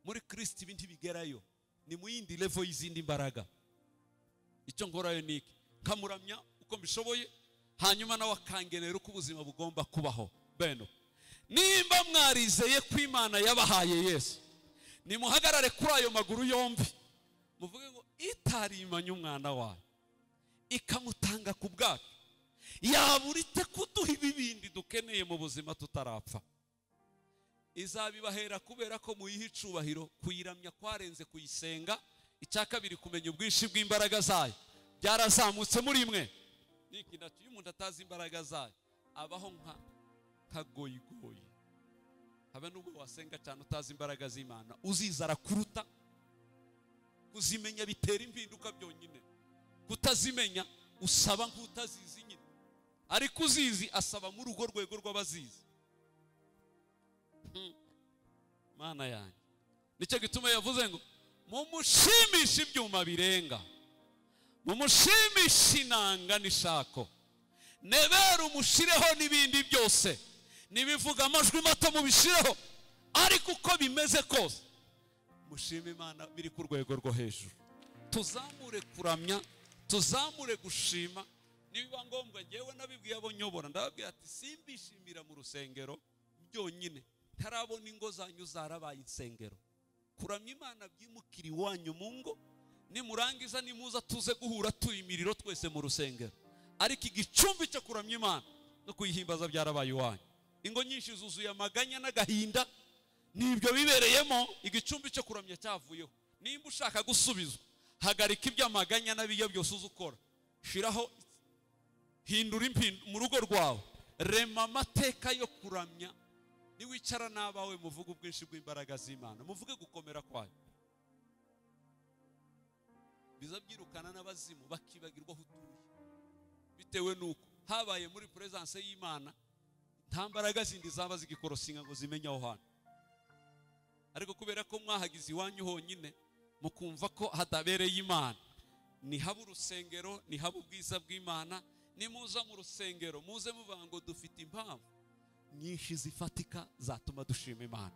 Muri Kristo ibintu bigerayo ni mu yindi level y'izindi mbaraga. Icyo ngorayo niki kamuramya uko mbishoboye, hanyuma nawe akangenera uko ubuzima bugomba kubaho. Beno, nimba mwarizeye ko Imana yabahaye Yesu, nimuhagarare kuri ayo maguru yombi muvuge ngo itarimanye umwana wayo ikamutanga ku bwacu, yaburite kuduha ibibindi dukeneye mu buzima tutarapfa. Izabibahera kubera ko muyiha icubahiro. Kuyiramya kwarenze kuyisenga. Icya kabiri, kumenya ubwinshi bw'imbaraga zayo byarazamutse muri mwe. Niki nacyo iyo umuntu atazi imbaraga zayo abaho nkagoyigoyi. Habe nubwo wasenga cyane utazi imbaraga z'Imana, uzizara kuruta kuzimenya. Bitera impinduka byonyine. Kutazimenya usaba nk'utazizi nyine, ariko uzizi asaba muri urwo rwego rw'abazizi. Mana yanjye, nicyo gituma yavuze ngo mumushimishe ibyuma birenga, mumushimishe inanga n'ishako, nebera umushireho n'ibindi byose, nibivuga amajwi mato mubishireho, ariko uko bimeze kose mushime Imana biri ku rwego rwo hejuru. Tuzamure kuramya, tuzamure gushima. Nibiba ngombwa ngewe nabibwiye abo nyobora, ndababwira ati simbishimira mu rusengero byonyine, ntarabona ingo zanyu zarabaye insengero. Kuramya Imana byimukira iwanyu mu ngo, nimurangiza nimuza tuze guhura tuyimiriro twese mu rusengero. Ariko igicumbi cyo kuramya Imana no kuyihimbaza byarabaye iwanyu. Ingo nyinshi zuzuye amaganya n'agahinda, nibyo bibereyemo. Igicumbi cyo kuramya cyavuyeho. Nimba ushaka gusubizwa, hagarika iby'amaganya n'abiyo byose uzukora, shiraho, hindura impindu mu rugo rwawe, rema amateka yo kuramya. Niwicara n'abawe muvuge ubwinshi bw'imbaraga z'Imana, muvuge gukomera kwayo. Bizabyirukana n'abazimu bakibagirwa hutuye, bitewe nuko habaye muri presence y'Imana nta mbaraga zindi zaba zigikorosinga ngo zimenye aho hantu. Ariko kubera ko mwahagize iwanyu honyine mukumva ko hadabereye Imana, ni haba urusengero, ni haba ubwiza bw'Imana. Nimuza mu rusengero muze muvuga ngo dufite impamvu nyinshi zifatika zatuma dushima Imana.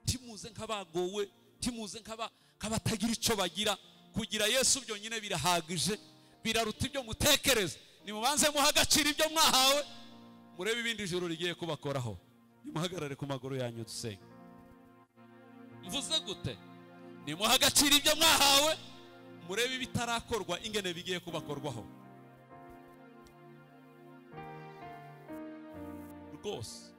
Timuze nk'abagowe, timuze nk'abatagira icyo bagira, kugira Yesu byonyine birahagije, biraruta ibyo mutekereza. Nimubanze muha agaciro ibyo mwahawe, murebe ibindi ijuru rigiye kubakoraho. Nimuhagarare ku maguru yanyu dusenge. Mvuze gute? Nimuha agaciro ibyo mwahawe, murebe ibitarakorwa ingene bigiye kubakorwaho. Rwose.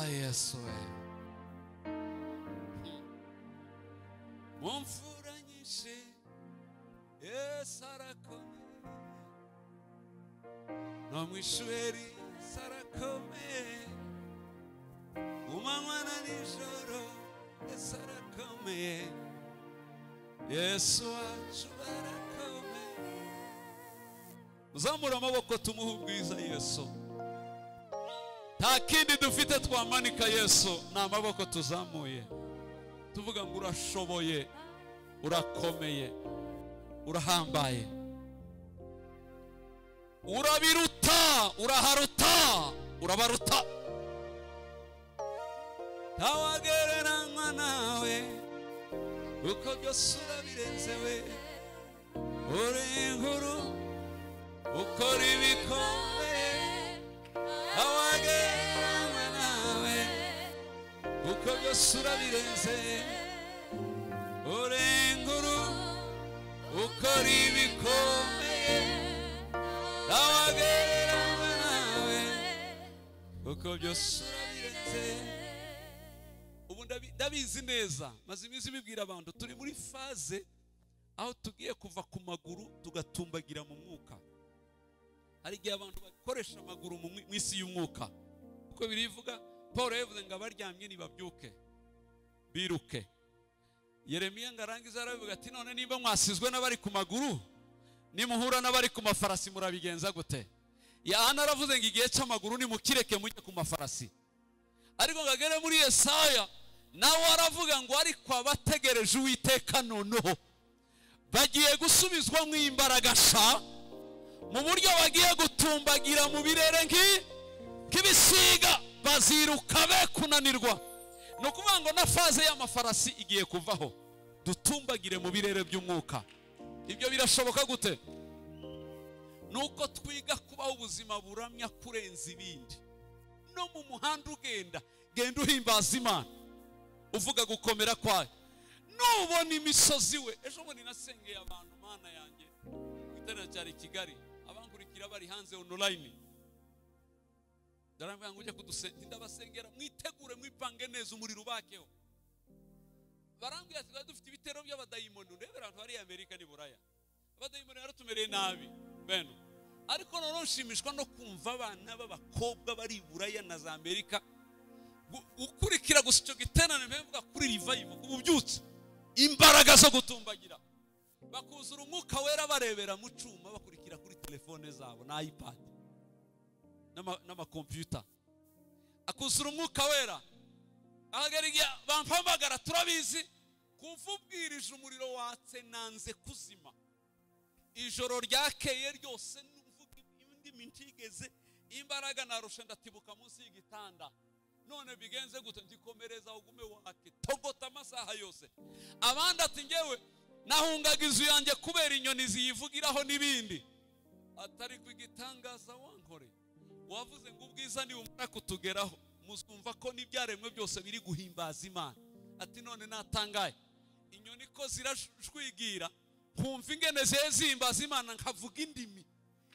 Yesu we. Mumfura nyinshi Yesu arakomeye, no mwishuri Yesu arakomeye, umanywa na nijoro Yesu arakomeye, Yesu wacu arakomeye. Uzamura amaboko tumuhe ubwiza Yesu. Nta kindi dufite twamanika Yesu, ni amaboko tuzamuye tuvuga ngo urashoboye, urakomeye, urahambaye, urabiruta, uraharuta, urabaruta. Ntawagereranywa nawe, uko byose urabirenze we. Uri inkuru, ukora ibikomeye. Ntawagereranywa nawe, uko byose urabirenze. Uri inkuru, ukora ibikomeye. Ntawagereranywa nawe, uko byose urabirenze. Ubu ndabizi neza, maze iminsi bibwira abantu turi muri faze aho tugiye kuva ku maguru tugatumbagira mu mwuka. Hari igihe abantu bakoresha amaguru mu isi y'umwuka, uko birivuga. Paul yavuze ngo abaryamye nibabyuke biruke. Yeremiya ngarangiza aravuga ati none niba mwasizwe n'abari ku maguru, nimuhura n'abari ku mafarasi murabigenza gute? Yohana aravuze ngo igihe cy'amaguru nimukireke mujye ku mafarasi. Ariko ngagere muri Yesaya nawe aravuga ngo ariko abategereje Uwiteka noneho bagiye gusubizwa mu imbaraga sha, mu buryo bagiye gutumbagira mu birere nk'ibisiga, baziruka be kunanirwa. No kuvuga ngo na faze y'amafarasi igiye kuvaho, dutumbagire mu birere by'umwuka. Ibyo birashoboka gute? Nuko twiga kubaho ubuzima buramya kurenza ibindi. No mu muhanda ugenda, genda uhimbaza Imana, uvuga gukomera kwayo. Nubona imisozi we. Ejo bundi nasengeye abantu Mana yanjye kwitana cyari Kigali, abankurikira bari hanze online. Ndaramubwira ngo ujye kudusengera, ndabasengera mwitegure mwipange neza umuriro ubakeho. Barambwira ati dufite ibitero by'abadayimoni. Ndebera abantu bari Amerika ni Buraya, abadayimoni baratumereye nabi beno. Ariko none nshimishwa no kumva abana b'abakobwa bari Buraya na za Amerika ukurikira gusa icyo giterane mvuga kuri revival, ububyutse imbaraga zo gutumbagira, bakuzura umwuka wera barebera mu cuma, bakurikira kuri telefone zabo na iPad n'ama computer. Akuzura umwuka wera ahagariye bampamagara, turabizi kuvubwirije umuriro watse nanze kuzima. Ijoro ryakeye ryose n'uvuga ibindi mintigeze imbaraga narusha ndatibuka munsi y'igitanda. None bigenze gute? Ndikomereza ugume wake togota amasaha yose. Abandi ati ngewe nahungaga inzu yanjye kubera inyoni ziyivugiraho n'ibindi. Atari kwigitangaza wankore, wavuze ngo ubwiza ni umara kutugeraho, muzumva ko n'ibyaremwe byose biri guhimbaza Imana. Ati none natangaye, inyoni ko zirashwigira, nkumva ingene zihimbaza Imana nkavuga indimi.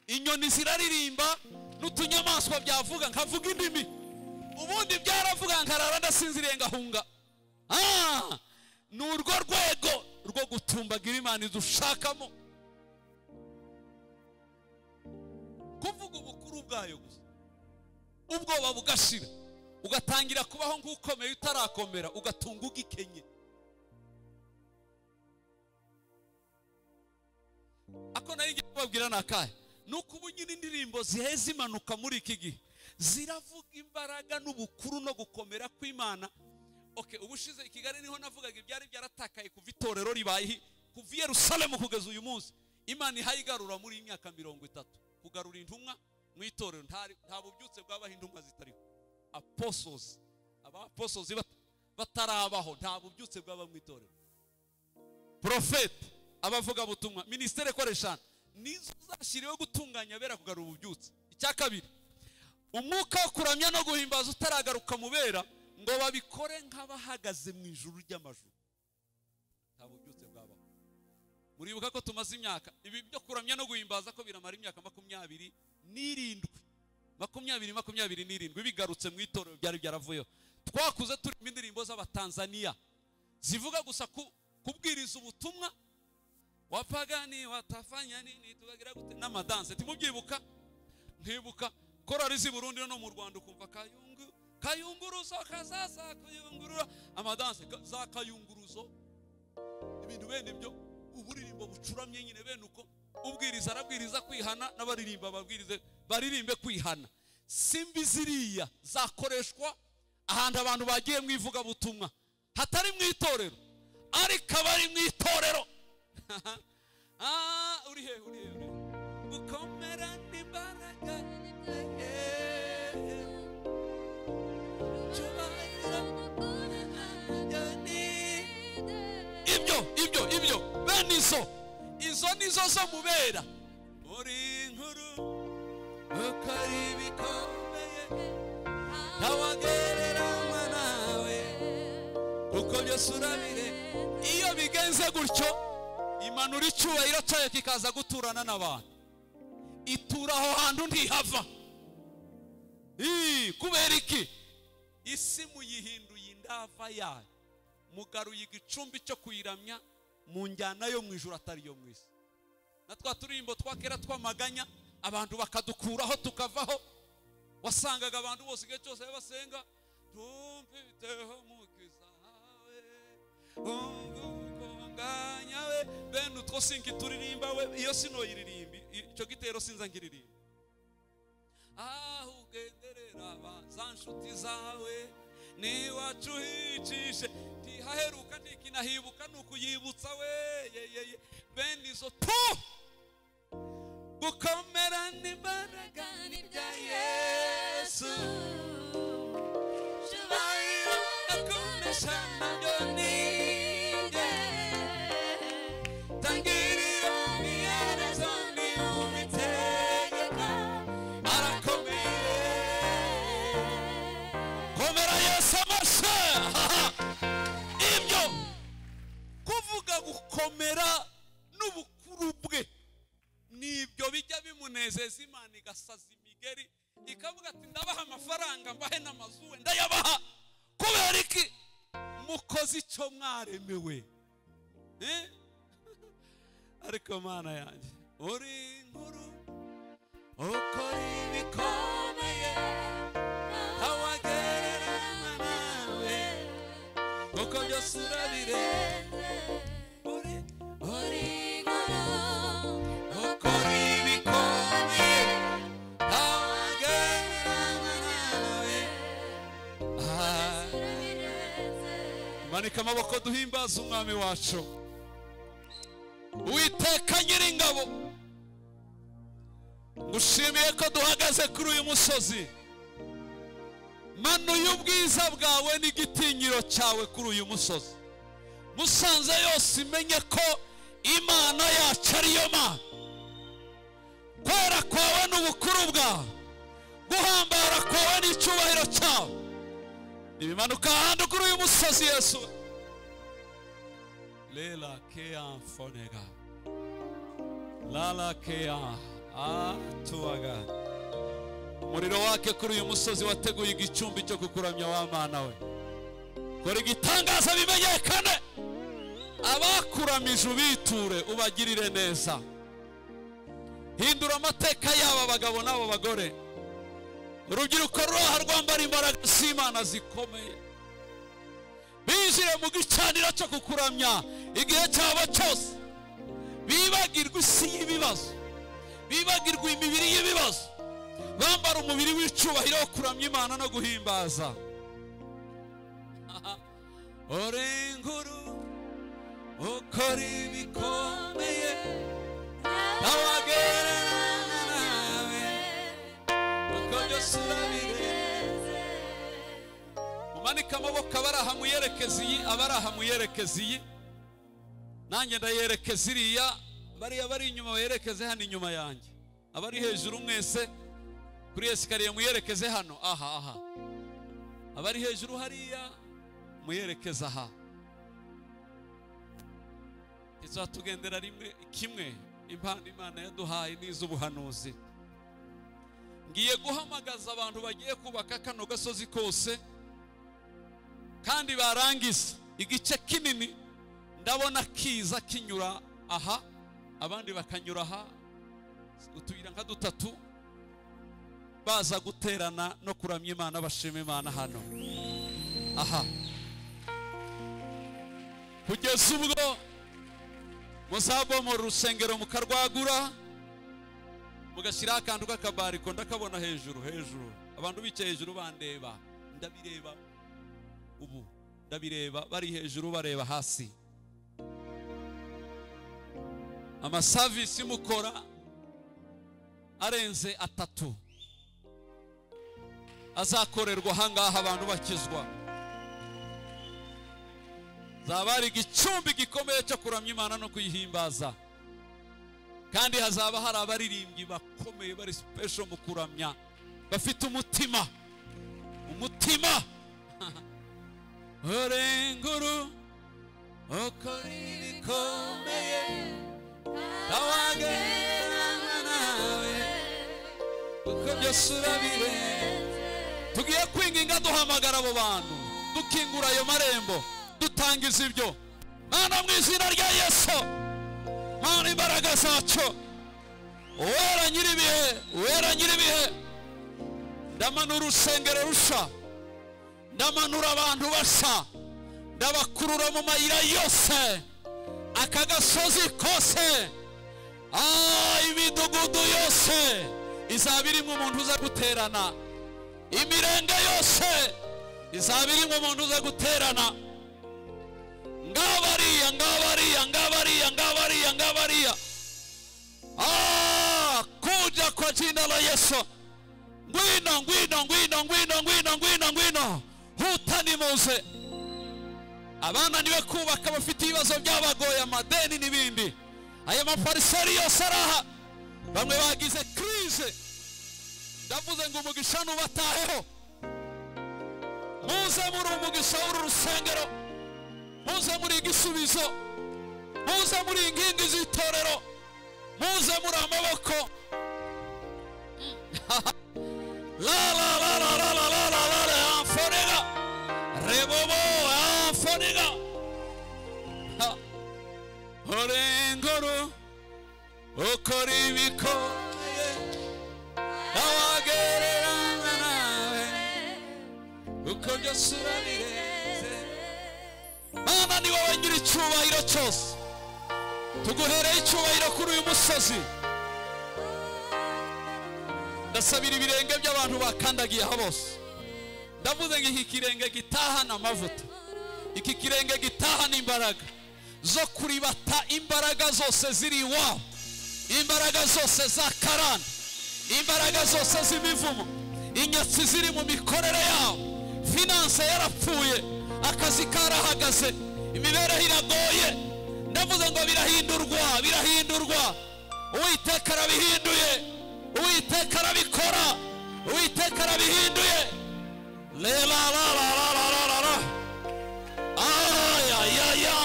Inyoni ziraririmba n'utunyamaswa byavuga nkavuga indimi. Ubundi byaravuga nkarara ndasinziriye ngahunga. Ni urwo rwego rwo gutumbagira Imana idushakamo, kuvuga ubukuru bwayo gusa, ubwoba bugashira, ugatangira kubaho nk'ukomeye utarakomera, ugatunga ugikenye. Ako nari ngiye kubabwira nakahe, nuko ubu nyine indirimbo ziheze imanuka muri iki gihe ziravuga imbaraga n'ubukuru no gukomera kw'Imana. Okay, ubushize i Kigali niho navugaga ibyari byaratakaye kuva itorero ribaye kuva i Yerusalemu kugeza uyu munsi Imana ihayigarura muri imyaka 30 kugarura intumwa mu itorero. Nta bubyutse bwabaho intumwa zitariho. Apostles, apostles batarabaho, nta bubyutse bwaba mu itorero. Prophet, abavuga butumwa, ministere koreshana nizo zashyiriwe gutunganya bera kugarura ububyutse. Icya kabiri, umwuka wo kuramya no guhimbaza utaragaruka mu bera ngo babikore nk'abahagaze mu ijuru ry'amajuru. Nta bubyutse bwabaho. Muribuka ko tumaze imyaka ibi byo kuramya no guhimbaza ko biramara imyaka 27 bigarutse mu itorero byari byaravuyeho. Twakuze turi indirimbo z'abatanzania zivuga gusa kubwiriza ubutumwa, wapagani watafanya nini tugagira gute n'amadanse. Timubyibuka? Ntibuka korari z'i Burundi no mu Rwanda ukumva kayunguruzo kazaza kuyungurura amadanse za kayunguruzo, ibintu bene byo uburirimbo bucuramye nyine bene uko. Ubwiriza arabwiriza kwihana n'abaririmba baririmbe kwihana. Simbi ziriya zakoreshwa ahantu abantu bagiye mu ivuga butumwa hatari mu itorero, ariko bari mu itorero. Uri he gukomera n'imbaraga ibyo bene izo nizo zo mubera. Uri inkuru ukari bikomeye ntawagereranywa nawe kuko byose urabire. Iyo bigenze gutyo imanura icyubahiro cyayo kikaza guturana n'abantu. Itura aho hantu ntihava. Kubera iki? Isi muyihinduye indava yayo, mugaruye igicumbi cyo kuyiramya mu njyana yo mu ijuru atari yo mu isi. Na twa turimbo twakera twamaganya abantu bakadukuraho tukavaho. Wasangaga abantu bose igihe cyose basenga tumpiteho mukiza hawe ungukonganya we bene utwo sinki turirimba we. Iyo sinoyiririmbi icyo gitero sinza ngiririmba. Ugenderera za nshuti zawe ni wacu hicishe ntihaheruka ntikinahibuka nukuyibutsa we bene izo gukomera n'imbaraga n'ibya Yesu shubayiro akomesha nabyo ninjye tangiriro niyerezo ni umitegeka arakomeye. Komera Yesu amashe. Ibyo kuvuga gukomera n'ubukuru bwe nibyo bijya bimunezeza Imana igasaza imigeri ikavuga ati ndabaha amafaranga mbahe n'amazu we ndayabaha. Kubera iki? Mukoze icyo mwaremewe. Ariko Mana yanjye uri inkuru ukora ibikomeye ntawagereranywa nawe kuko byose urabirenze. Uri inkuru ukora ibikomeye ntawagereranywa nawe. Manika amaboko duhimbaza umwami wacu. Uwiteka Nyiringabo, ngushimiye ko duhagaze kuri uyu musozi. Manuye ubwiza bwawe n'igitinyiro cyawe kuri uyu musozi. Musanze yose imenye ko Imana yacu ariyo Mana. Kwera kwawe n'ubukuru bwawe, guhambara kwawe n'icyubahiro cyawe ibimanuka ahantu kuri uyu musozi Yesu. Lela kea fonega lala kea atuaga. Umuriro wake kuri uyu musozi wateguye igicumbi cyo kukuramya wa Mana we. Kora igitangaza bimenyekane. Abakuramije ubiture ubagirire neza. Hindura amateka y'aba bagabo n'abo bagore. Urubyiruko ruha rwambara imbaraga z'Imana zikomeye. Binjire mu gicaniro cyo kukuramya igihe cyabo cyose. Bibagirwa isi y'ibibazo, bibagirwa imibiri y'ibibazo, bambara umubiri w'icyubahiro wo kuramya Imana no guhimbaza. Ore inkuru ukora ibikomeye ntawagererana nawe uko byose urabirenze. Mumanike amaboko abaraha muyerekeza iyi, abaraha muyerekeza iyi, nanjye ndayerekeza iriya, bariya bari inyuma bayerekeze hano inyuma yanjye, abari hejuru mwese kuri esikariye muyerekeze hano, aha abari hejuru hariya muyerekeza aha. Tuzatugendera rimwe kimwe, impano Imana yaduhaye n'iz'ubuhanuzi. Ngiye guhamagaza abantu bagiye kubaka kano gasozi kose, kandi barangiza igice kinini ndabona kiza kinyura aha, abandi bakanyura aha, utuyira nka dutatu, baza guterana no kuramya Imana, bashima Imana hano aha, kugeza ubwo muzaba mu rusengero mukarwagura, mugashyiraho akantu k'akabariko, ndakabona hejuru abantu bicaye hejuru bandeba, ndabireba ubu, ndabireba bari hejuru bareba hasi. Amasavisi mukora arenze 3 azakorerwa ahangaha, abantu bakizwa. Zaba ari igicumbi gikomeye cyo kuramya Imana no kuyihimbaza, kandi hazaba hari abaririmbyi bakomeye bari special mu kuramya, bafite umutima Orenguru ukora ibikomeye ntawagererana nawe uko byose urabirenze. Tugiye kwinginga duhamagara abo bantu, dukingura ayo marembo, dutangiza ibyo. Mana mu izina rya Yesu, Mana imbaraga zacu, Uwera nyiribihe, ndamanura urusengero rusha, ndamanura abantu basa, ndabakurura mu mayira yose, aka gasozi kose, imidugudu yose izaba irimo umuntu uza guterana, imirenge yose izaba irimo umuntu uza guterana. Ngabariya kuja kwa jina la Yesu. Ngwino hutani muze. Abana niwe kubaka bafite ibibazo byabagoye, amadeni n'ibindi, aya mapariseri yose araha, bamwe bagize crise, ndavuze ngo umugisha nubataheho. Muze muri umugisha w'uru rusengero, muze muri igisubizo, muze muri inkingi z'itorero, muze muri amaboko. Amfoniga rebobo, amfoniga orengoro ukora ibikomeye ntawagererana nawe uko byose urabirenze. Mana ni wowe nyiri icyubahiro cyose, tuguhereye icyubahiro kuri uyu musozi. Ndasabira ibirenge by'abantu bakandagiye aha bose, ndavuze ngo iki kirenge gitahana amavuta, iki kirenge gitahana imbaraga zo kuribata, imbaraga zose ziri iwabo, imbaraga zose za karande, imbaraga zose z'imivumo, inyatsi ziri mu mikorere yabo, finance yarapfuye, akazi karahagaze, imibereho iragoye. Ndavuze ngo birahindurwa, Uwiteka arabihinduye, Uwiteka arabikora, Uwiteka arabihinduye.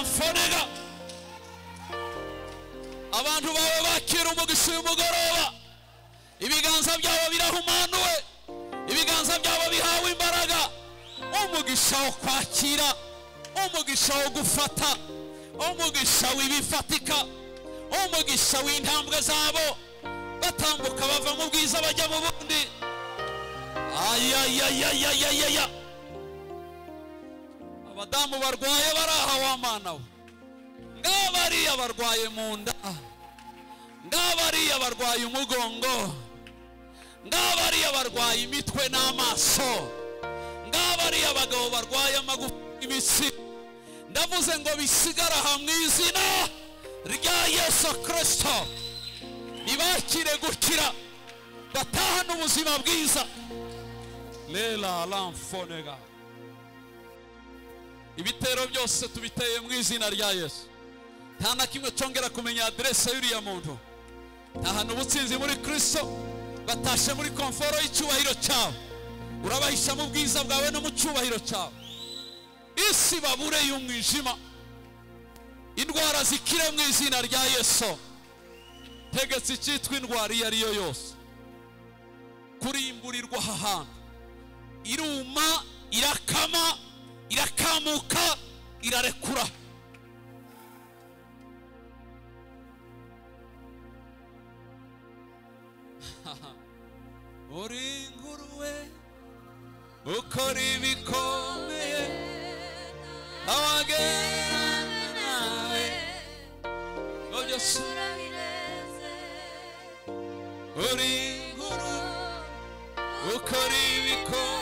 Mfonega abantu bawe bakira umugisha uyu mugoroba, ibiganza byabo birahumanuwe, ibiganza byabo bihawe imbaraga, umugisha wo kwakira, umugisha wo gufata, umugisha w'ibifatika, umugisha w'intambwe zabo, batambuka bava mu bwiza bajya mu bundi. Abadamu barwaye baraha wa Mana we, ngabariya barwaye mu nda, ngabariya barwaye umugongo, ngabariya barwaye imitwe n'amaso, ngabariya abagabo barwaye amagufa n'imitsi, ndavuze ngo bisigara aha mu izina rya Yesu Kristo, nibakire gukira, batahane ubuzima bwiza. Lela lamfonega. Ibitero byose tubiteye mu izina rya Yesu. Nta na kimwe cyongera kumenya adresse y'uriya muntu. Tahana ubutsinzi muri Kristo, batashe muri komforo y'icyubahiro cyawe. Urabahisha mu bwiza bwawe no mu cyubahiro cyawe. Isi babure y'umwijima, indwara zikire mu izina rya Yesu. Tegetse icyitwa indwara iyo ariyo yose kurimburirwa aha hantu, iruma, irakama, irakamuka, irarekura. Uri nguruwe ukora ibikomeye, abagerana nawe ngo byose uri nguruwe ukora ibikomeye.